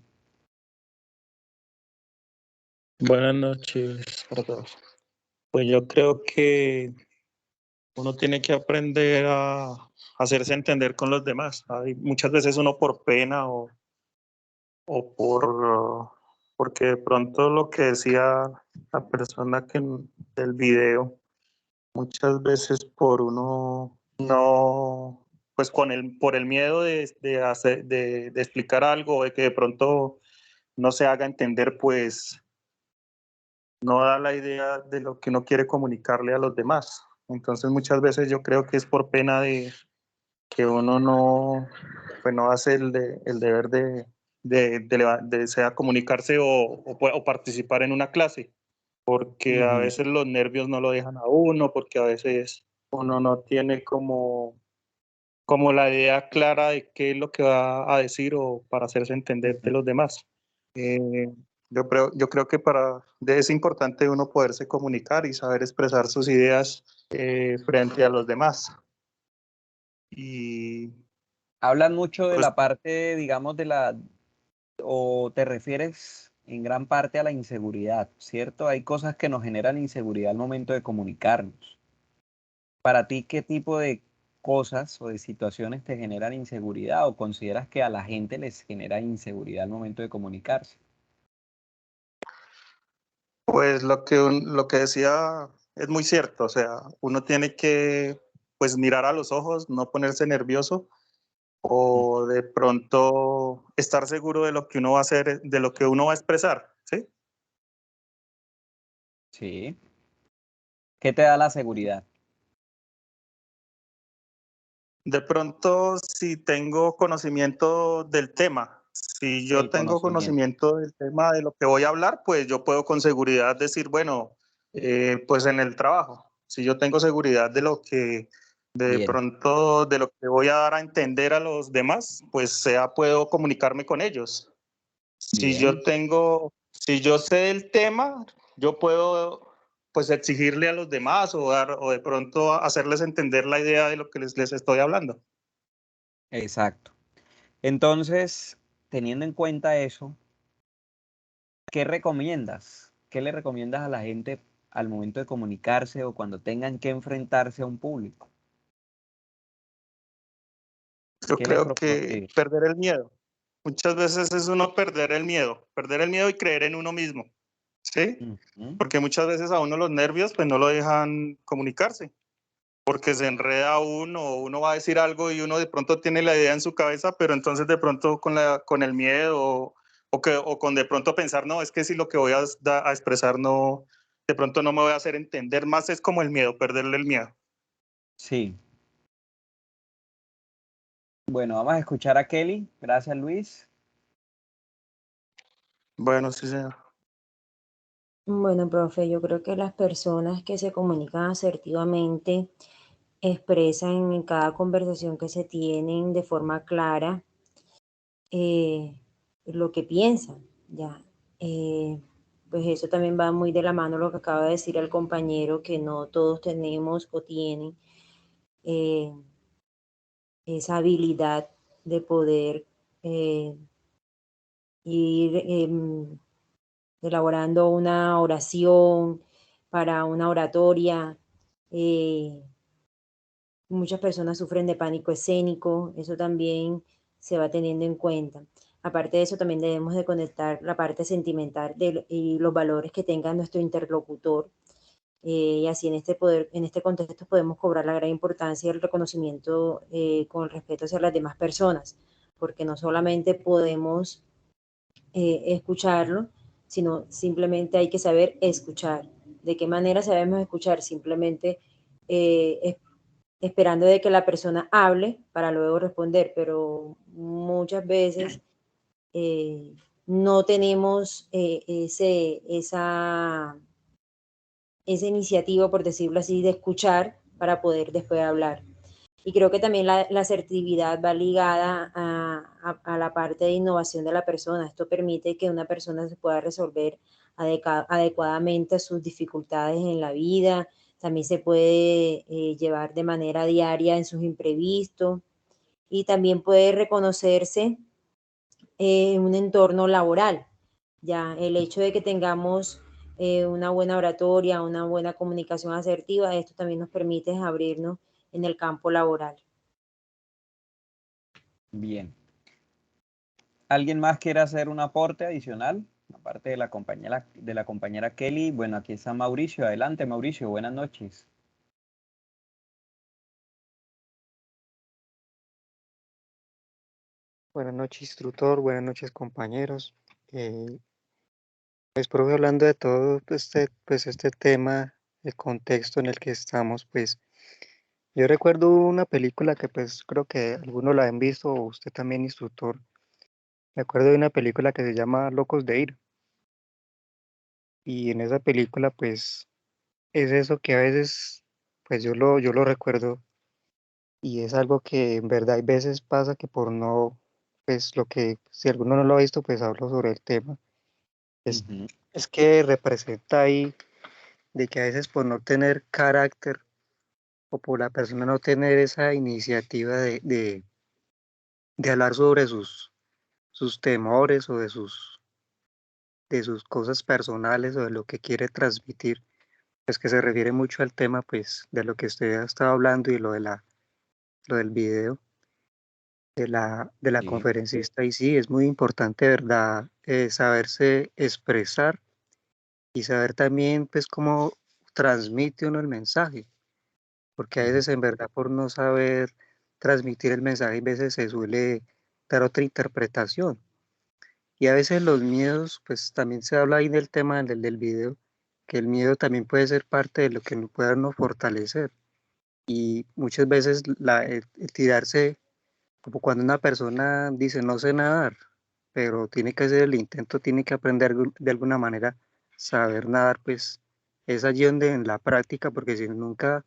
Buenas noches para todos. Pues yo creo que uno tiene que aprender a hacerse entender con los demás. Hay muchas veces uno por pena o porque de pronto lo que decía la persona del video, muchas veces por uno no, pues por el miedo de explicar algo, de que de pronto no se haga entender, pues no da la idea de lo que uno quiere comunicarle a los demás. Entonces muchas veces yo creo que es por pena de que uno no, pues no hace el deber de sea comunicarse o participar en una clase, porque a veces los nervios no lo dejan a uno, porque a veces uno no tiene como la idea clara de qué es lo que va a decir o para hacerse entender de los demás. Yo creo que es importante uno poderse comunicar y saber expresar sus ideas frente a los demás. Y Hablan mucho de pues, la parte, digamos, o te refieres en gran parte a la inseguridad, ¿cierto? Hay cosas que nos generan inseguridad al momento de comunicarnos. Para ti, ¿qué tipo de cosas o de situaciones te generan inseguridad o consideras que a la gente les genera inseguridad al momento de comunicarse? pues lo que decía es muy cierto, o sea, uno tiene que pues mirar a los ojos, no ponerse nervioso o de pronto estar seguro de lo que uno va a hacer, de lo que uno va a expresar, ¿sí? Sí. ¿Qué te da la seguridad? De pronto, si tengo conocimiento del tema, si yo El tengo conocimiento. conocimiento del tema de lo que voy a hablar, pues yo puedo con seguridad decir, bueno, pues en el trabajo, si yo tengo seguridad de lo que, de Bien. pronto, de lo que voy a dar a entender a los demás, pues puedo comunicarme con ellos. Bien. Si yo sé el tema, yo puedo pues exigirle a los demás o de pronto hacerles entender la idea de lo que les estoy hablando. Exacto. Entonces, teniendo en cuenta eso, ¿qué recomiendas? ¿Qué le recomiendas a la gente al momento de comunicarse o cuando tengan que enfrentarse a un público? Yo ¿Qué les creo que propondrías? perder el miedo. Muchas veces es uno perder el miedo y creer en uno mismo, ¿sí? Porque muchas veces a uno los nervios pues no lo dejan comunicarse, porque se enreda uno va a decir algo y uno de pronto tiene la idea en su cabeza, pero entonces de pronto con el miedo o con de pronto pensar, no, es que si lo que voy a expresar no, de pronto no me voy a hacer entender, más es como el miedo, perderle el miedo. Sí. Bueno, vamos a escuchar a Kelly. Gracias, Luis. Bueno, sí, señor. Bueno, profe, yo creo que las personas que se comunican asertivamente expresan en cada conversación que se tienen de forma clara lo que piensan, ya. Pues eso también va muy de la mano lo que acaba de decir el compañero, que no todos tenemos o tienen esa habilidad de poder ir elaborando una oración para una oratoria. Muchas personas sufren de pánico escénico, eso también se va teniendo en cuenta. Aparte de eso, también debemos de conectar la parte sentimental y los valores que tenga nuestro interlocutor. Y así en este contexto podemos cobrar la gran importancia y el reconocimiento con el respeto hacia las demás personas, porque no solamente podemos escucharlo, sino simplemente hay que saber escuchar. ¿De qué manera sabemos escuchar? Simplemente esperando de que la persona hable para luego responder, pero muchas veces no tenemos esa iniciativa, por decirlo así, de escuchar para poder después hablar. Y creo que también la asertividad va ligada a la parte de innovación de la persona. Esto permite que una persona se pueda resolver adecuadamente sus dificultades en la vida. También se puede llevar de manera diaria en sus imprevistos y también puede reconocerse en un entorno laboral. Ya el hecho de que tengamos una buena oratoria, una buena comunicación asertiva, esto también nos permite abrirnos en el campo laboral. Bien. ¿Alguien más quiere hacer un aporte adicional? Aparte de la compañera Kelly. Bueno, aquí está Mauricio. Adelante, Mauricio. Buenas noches. Buenas noches, instructor. Buenas noches, compañeros. Pues, profe, hablando de todo este tema, el contexto en el que estamos, pues, yo recuerdo una película que, pues, creo que algunos la han visto, o usted también, instructor. Me acuerdo de una película que se llama Locos de Ir. Y en esa película, pues, es eso que a veces, pues, yo lo recuerdo. Y es algo que en verdad hay veces pasa que por no, pues, si alguno no lo ha visto, pues, hablo sobre el tema. Es que representa ahí de que a veces por no tener carácter o por la persona no tener esa iniciativa de hablar sobre sus temores o de sus cosas personales o de lo que quiere transmitir, pues que se refiere mucho al tema pues de lo que usted ha estado hablando y lo del video de la Sí. conferencista. Y sí, es muy importante, ¿verdad? Saberse expresar y saber también pues cómo transmite uno el mensaje, porque a veces en verdad por no saber transmitir el mensaje, a veces se suele dar otra interpretación. Y a veces los miedos, pues también se habla ahí del tema del video, que el miedo también puede ser parte de lo que nos puede nos fortalecer. Y muchas veces el tirarse, como cuando una persona dice no sé nadar, pero tiene que hacer el intento, tiene que aprender de alguna manera saber nadar, pues es allí donde en la práctica, porque si nunca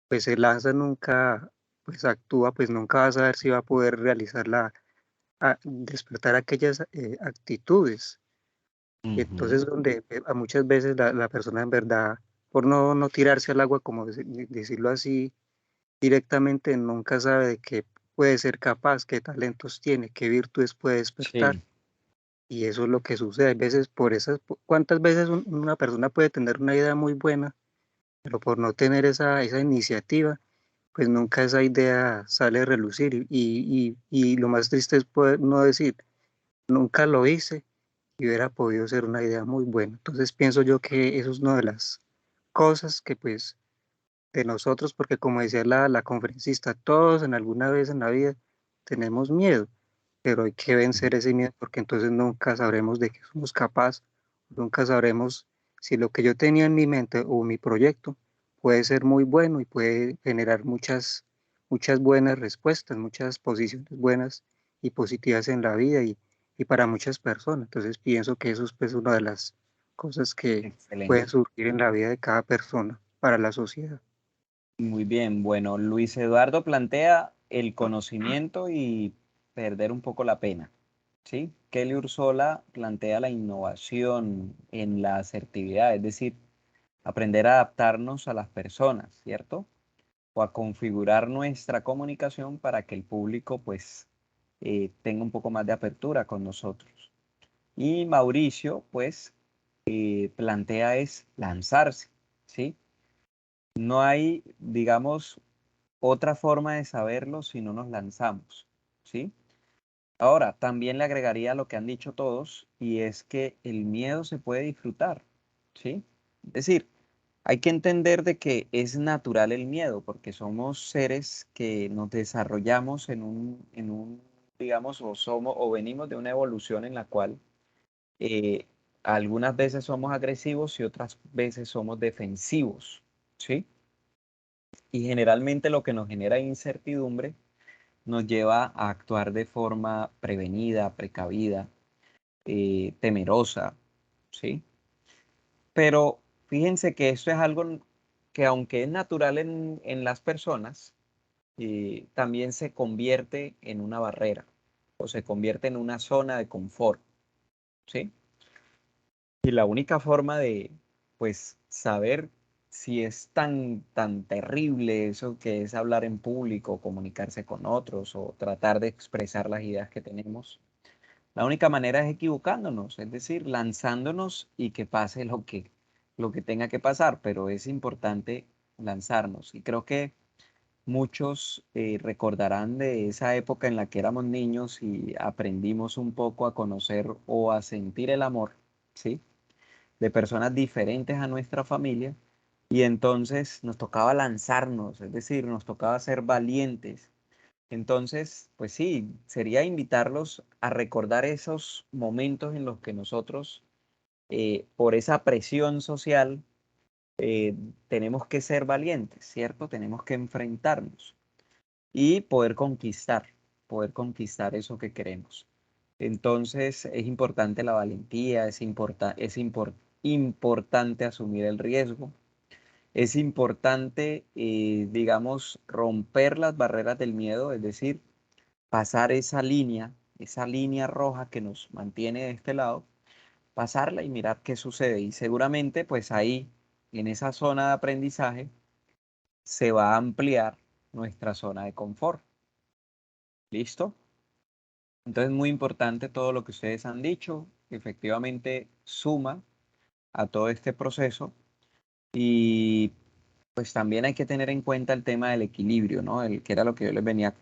pues se lanza, nunca pues actúa, pues nunca va a saber si va a poder despertar aquellas actitudes. Y entonces donde a muchas veces la persona en verdad, por no tirarse al agua, como decirlo así directamente, nunca sabe de qué puede ser capaz, qué talentos tiene, qué virtudes puede despertar. Sí, Y eso es lo que sucede. A veces ¿cuántas veces una persona puede tener una idea muy buena, pero por no tener esa iniciativa, pues nunca esa idea sale a relucir? Y lo más triste es poder no decir, nunca lo hice y hubiera podido ser una idea muy buena. Entonces pienso yo que eso es una de las cosas que pues de nosotros, porque como decía la conferencista, todos en alguna vez en la vida tenemos miedo, pero hay que vencer ese miedo porque entonces nunca sabremos de qué somos capaces, nunca sabremos si lo que yo tenía en mi mente o mi proyecto puede ser muy bueno y puede generar muchas buenas respuestas, muchas posiciones buenas y positivas en la vida y para muchas personas. Entonces pienso que eso es pues una de las cosas que pueden excelente. surgir en la vida de cada persona para la sociedad. Muy bien, bueno, Luis Eduardo plantea el conocimiento y perder un poco la pena, ¿sí? Kelly Ursola plantea la innovación en la asertividad, es decir, aprender a adaptarnos a las personas, ¿cierto? O a configurar nuestra comunicación para que el público, pues, tenga un poco más de apertura con nosotros. Y Mauricio, pues, plantea es lanzarse, ¿sí? No hay, digamos, otra forma de saberlo si no nos lanzamos, ¿sí? Ahora, también le agregaría lo que han dicho todos, y es que el miedo se puede disfrutar, ¿sí? Es decir, hay que entender de que es natural el miedo, porque somos seres que nos desarrollamos digamos, o venimos de una evolución en la cual eh, algunas veces somos agresivos y otras veces somos defensivos, ¿sí? Y generalmente lo que nos genera incertidumbre nos lleva a actuar de forma prevenida, precavida, temerosa, ¿sí? Pero fíjense que esto es algo que aunque es natural en las personas, también se convierte en una barrera o se convierte en una zona de confort, ¿sí? Y la única forma de, pues, saber si es tan terrible eso que es hablar en público, comunicarse con otros o tratar de expresar las ideas que tenemos, la única manera es equivocándonos, es decir, lanzándonos y que pase lo que tenga que pasar, pero es importante lanzarnos. Y creo que muchos recordarán de esa época en la que éramos niños y aprendimos un poco a conocer o a sentir el amor, ¿sí? De personas diferentes a nuestra familia y entonces nos tocaba lanzarnos, es decir, nos tocaba ser valientes. Entonces, pues sí, sería invitarlos a recordar esos momentos en los que nosotros, por esa presión social, eh, tenemos que ser valientes, ¿cierto? Tenemos que enfrentarnos y poder conquistar eso que queremos. Entonces es importante la valentía, importante asumir el riesgo, es importante, digamos, romper las barreras del miedo, es decir, pasar esa línea roja que nos mantiene de este lado, pasarla y mirar qué sucede. Y seguramente, pues ahí, en esa zona de aprendizaje, se va a ampliar nuestra zona de confort. ¿Listo? Entonces, muy importante todo lo que ustedes han dicho, efectivamente suma a todo este proceso y pues también hay que tener en cuenta el tema del equilibrio, ¿no? El que era lo que yo les venía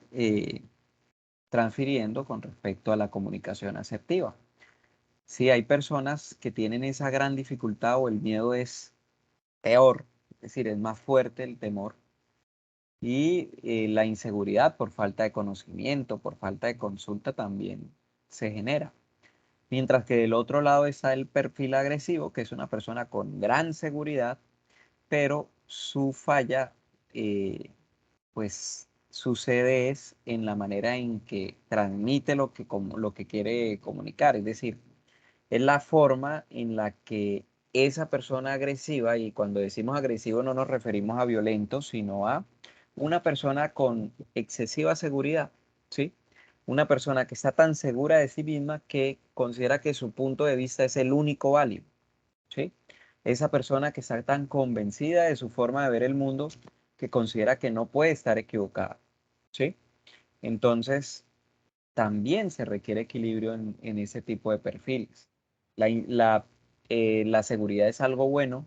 transfiriendo con respecto a la comunicación asertiva. Si hay personas que tienen esa gran dificultad o el miedo es peor, es decir, es más fuerte el temor y la inseguridad por falta de conocimiento, por falta de consulta también se genera. Mientras que del otro lado está el perfil agresivo, que es una persona con gran seguridad, pero su falla, pues sucede es en la manera en que transmite lo que quiere comunicar. Es decir, es la forma en la que esa persona agresiva, y cuando decimos agresivo no nos referimos a violento, sino a una persona con excesiva seguridad, ¿sí? Una persona que está tan segura de sí misma que considera que su punto de vista es el único válido, ¿sí? esa persona que está tan convencida de su forma de ver el mundo que considera que no puede estar equivocada, ¿sí? Entonces, también se requiere equilibrio en ese tipo de perfiles. La seguridad es algo bueno,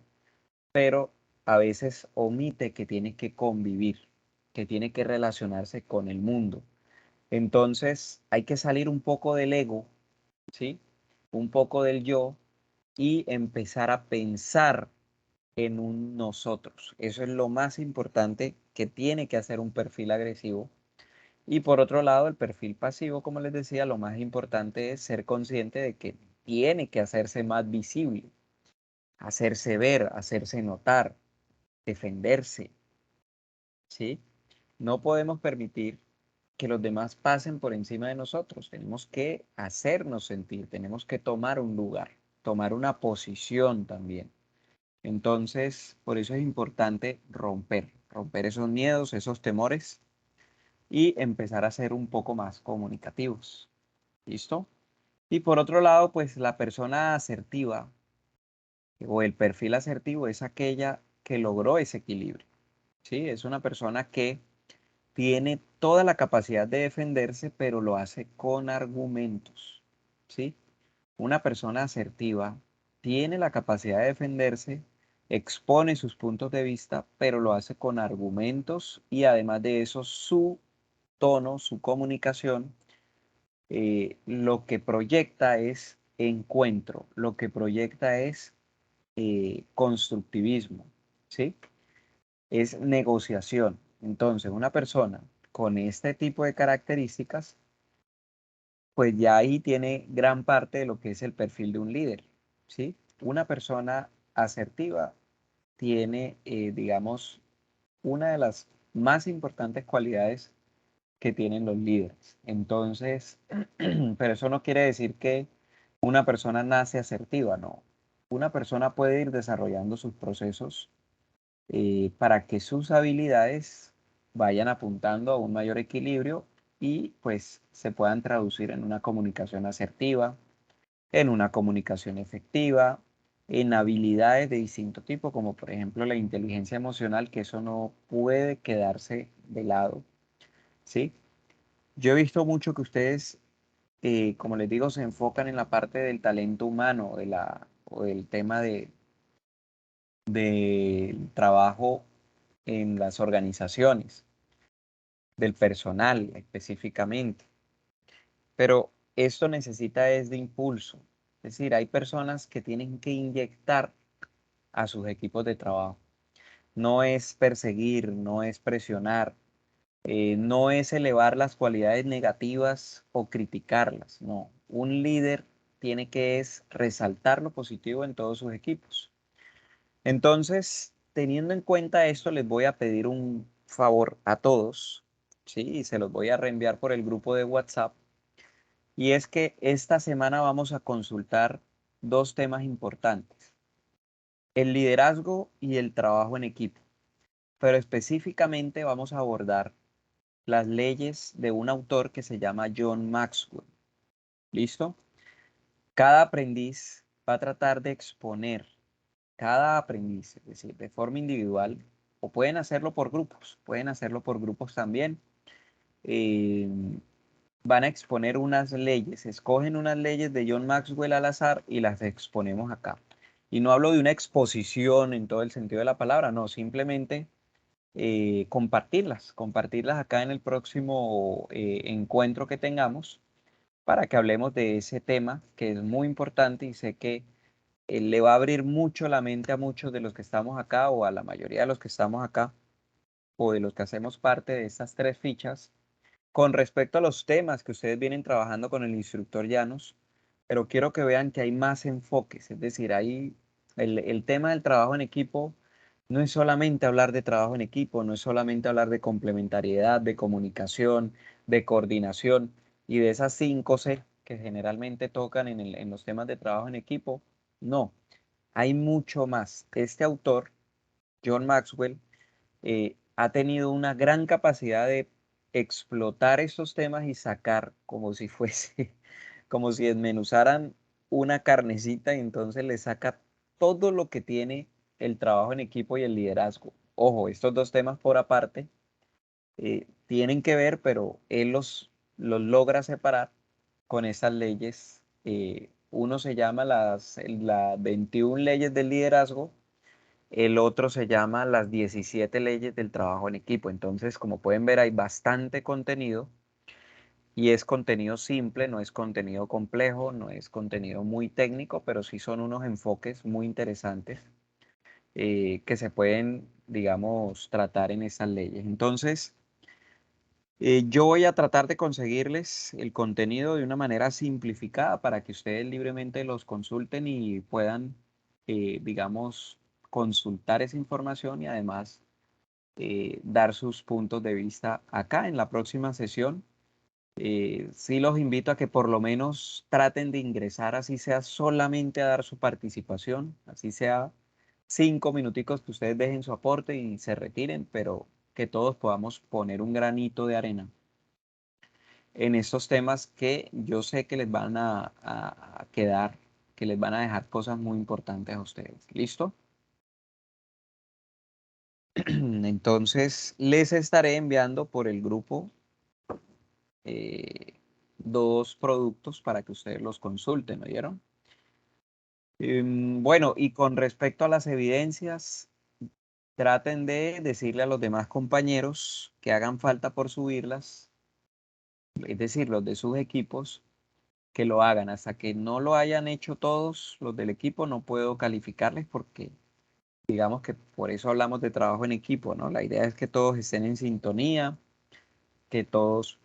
pero a veces omite que tiene que convivir, que tiene que relacionarse con el mundo. Entonces, hay que salir un poco del ego, ¿sí? Un poco del yo y empezar a pensar en un nosotros. Eso es lo más importante que tiene que hacer un perfil agresivo. Y por otro lado, el perfil pasivo, como les decía, lo más importante es ser consciente de que tiene que hacerse más visible, hacerse ver, hacerse notar, defenderse, ¿sí? No podemos permitir que los demás pasen por encima de nosotros. Tenemos que hacernos sentir, tenemos que tomar un lugar, tomar una posición también. Entonces, por eso es importante romper esos miedos, esos temores y empezar a ser un poco más comunicativos. ¿Listo? Y por otro lado, pues la persona asertiva o el perfil asertivo es aquella que logró ese equilibrio. ¿Sí? Es una persona que tiene toda la capacidad de defenderse, pero lo hace con argumentos. ¿Sí? Una persona asertiva tiene la capacidad de defenderse, expone sus puntos de vista, pero lo hace con argumentos y además de eso su tono, su comunicación, lo que proyecta es encuentro, lo que proyecta es constructivismo, ¿sí? Es negociación. Entonces, una persona con este tipo de características pues ya ahí tiene gran parte de lo que es el perfil de un líder, ¿sí? Una persona asertiva tiene, digamos, una de las más importantes cualidades que tienen los líderes. Entonces, pero eso no quiere decir que una persona nace asertiva, no. Una persona puede ir desarrollando sus procesos para que sus habilidades vayan apuntando a un mayor equilibrio y pues se puedan traducir en una comunicación asertiva, en una comunicación efectiva, en habilidades de distinto tipo, como por ejemplo la inteligencia emocional, que eso no puede quedarse de lado, ¿sí? Yo he visto mucho que ustedes, como les digo, se enfocan en la parte del talento humano, o del tema del trabajo en las organizaciones, del personal específicamente. Pero esto necesita es de impulso. Es decir, hay personas que tienen que inyectar a sus equipos de trabajo. No es perseguir, no es presionar, no es elevar las cualidades negativas o criticarlas. No, un líder tiene que es resaltar lo positivo en todos sus equipos. Entonces, teniendo en cuenta esto, les voy a pedir un favor a todos, ¿sí? Y se los voy a reenviar por el grupo de WhatsApp. Y es que esta semana vamos a consultar dos temas importantes, el liderazgo y el trabajo en equipo. Pero específicamente vamos a abordar las leyes de un autor que se llama John Maxwell. ¿Listo? Cada aprendiz va a tratar de exponer cada aprendiz, es decir, de forma individual, o pueden hacerlo por grupos también. eh, Van a exponer unas leyes, escogen unas leyes de John Maxwell al azar y las exponemos acá. Y no hablo de una exposición en todo el sentido de la palabra, no, simplemente compartirlas acá en el próximo encuentro que tengamos para que hablemos de ese tema que es muy importante y sé que le va a abrir mucho la mente a muchos de los que estamos acá o a la mayoría de los que estamos acá o de los que hacemos parte de estas tres fichas con respecto a los temas que ustedes vienen trabajando con el instructor Llanos, pero quiero que vean que hay más enfoques, es decir, hay el tema del trabajo en equipo no es solamente hablar de trabajo en equipo, no es solamente hablar de complementariedad, de comunicación, de coordinación y de esas 5 C que generalmente tocan en los temas de trabajo en equipo. No, hay mucho más. Este autor, John Maxwell, ha tenido una gran capacidad de explotar estos temas y sacar como si fuese, como si desmenuzaran una carnecita y entonces le saca todo lo que tiene el trabajo en equipo y el liderazgo. Ojo, estos dos temas por aparte tienen que ver, pero él los logra separar con estas leyes. Uno se llama las 21 leyes del liderazgo, el otro se llama las 17 leyes del trabajo en equipo. Entonces, como pueden ver, hay bastante contenido y es contenido simple, no es contenido complejo, no es contenido muy técnico, pero sí son unos enfoques muy interesantes que se pueden, digamos, tratar en esas leyes. Entonces, yo voy a tratar de conseguirles el contenido de una manera simplificada para que ustedes libremente los consulten y puedan, digamos, consultar esa información y además dar sus puntos de vista acá en la próxima sesión. Sí los invito a que por lo menos traten de ingresar, así sea solamente a dar su participación, así sea 5 minuticos que ustedes dejen su aporte y se retiren, pero que todos podamos poner un granito de arena en estos temas que yo sé que les van a quedar, que les van a dejar cosas muy importantes a ustedes. ¿Listo? Entonces, les estaré enviando por el grupo 2 productos para que ustedes los consulten, ¿oyeron? Bueno, y con respecto a las evidencias, traten de decirle a los demás compañeros que hagan falta por subirlas, es decir, los de sus equipos, que lo hagan. Hasta que no lo hayan hecho todos los del equipo, no puedo calificarles porque digamos que por eso hablamos de trabajo en equipo, ¿no? La idea es que todos estén en sintonía, que todos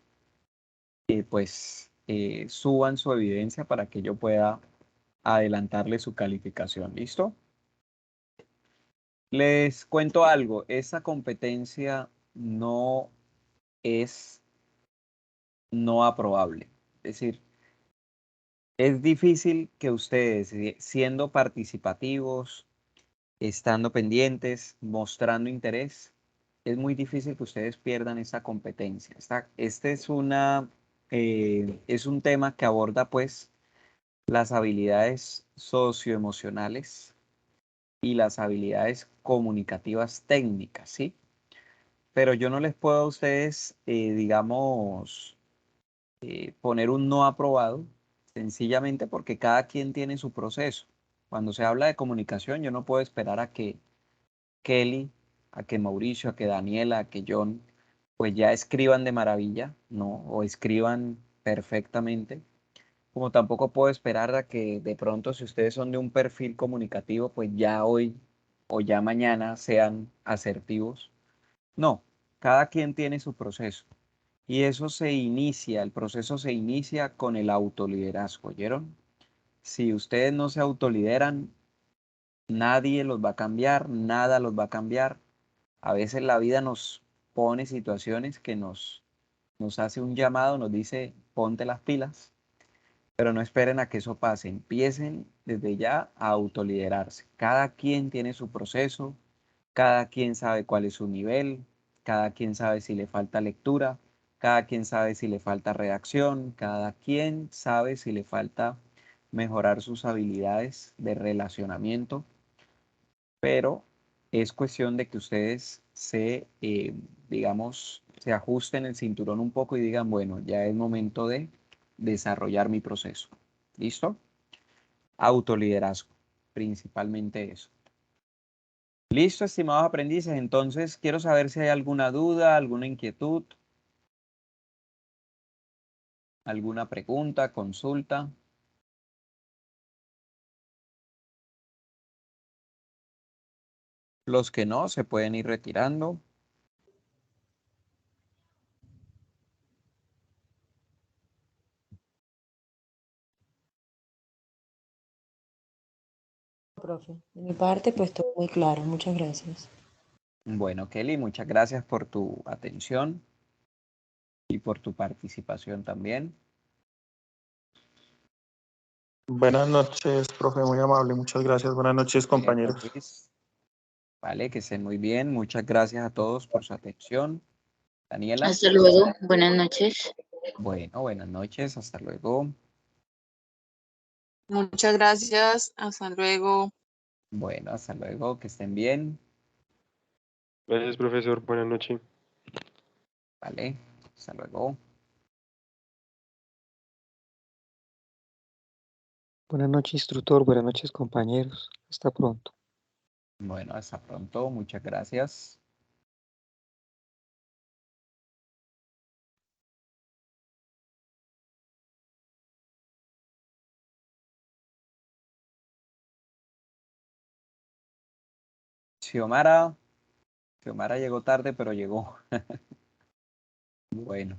suban su evidencia para que yo pueda adelantarle su calificación. ¿Listo? Les cuento algo, esa competencia no es no aprobable. Es decir, es difícil que ustedes, siendo participativos, estando pendientes, mostrando interés, es muy difícil que ustedes pierdan esa competencia. Este es un tema que aborda pues las habilidades socioemocionales y las habilidades comunicativas técnicas, ¿sí? Pero yo no les puedo a ustedes, digamos, poner un no aprobado, sencillamente porque cada quien tiene su proceso. Cuando se habla de comunicación, yo no puedo esperar a que Kelly, a que Mauricio, a que Daniela, a que John, pues ya escriban de maravilla, ¿no? O escriban perfectamente. Como tampoco puedo esperar a que de pronto, si ustedes son de un perfil comunicativo, pues ya hoy o ya mañana sean asertivos. No, cada quien tiene su proceso. Y eso el proceso se inicia con el autoliderazgo, ¿oyeron? Si ustedes no se autolideran, nadie los va a cambiar, nada los va a cambiar. A veces la vida nos pone situaciones que nos hace un llamado, nos dice, ponte las pilas, pero no esperen a que eso pase. Empiecen desde ya a autoliderarse. Cada quien tiene su proceso, cada quien sabe cuál es su nivel, cada quien sabe si le falta lectura, cada quien sabe si le falta redacción, cada quien sabe si le falta mejorar sus habilidades de relacionamiento, pero es cuestión de que ustedes digamos, se ajusten el cinturón un poco y digan, bueno, ya es momento de desarrollar mi proceso. ¿Listo? Autoliderazgo, principalmente eso. Listo, estimados aprendices. Entonces, quiero saber si hay alguna duda, alguna inquietud, alguna pregunta, consulta. Los que no, se pueden ir retirando. Profe, de mi parte, pues todo muy claro. Muchas gracias. Bueno, Kelly, muchas gracias por tu atención y por tu participación también. Buenas noches, profe, muy amable. Muchas gracias. Buenas noches, compañeros. Luis. Vale, que estén muy bien. Muchas gracias a todos por su atención. Daniela. Hasta luego. Buenas noches. Bueno, buenas noches. Hasta luego. Muchas gracias. Hasta luego. Bueno, hasta luego, que estén bien. Gracias, profesor. Buenas noches. Vale, hasta luego. Buenas noches, instructor. Buenas noches, compañeros. Hasta pronto. Bueno, hasta pronto. Muchas gracias. Xiomara llegó tarde, pero llegó. Bueno.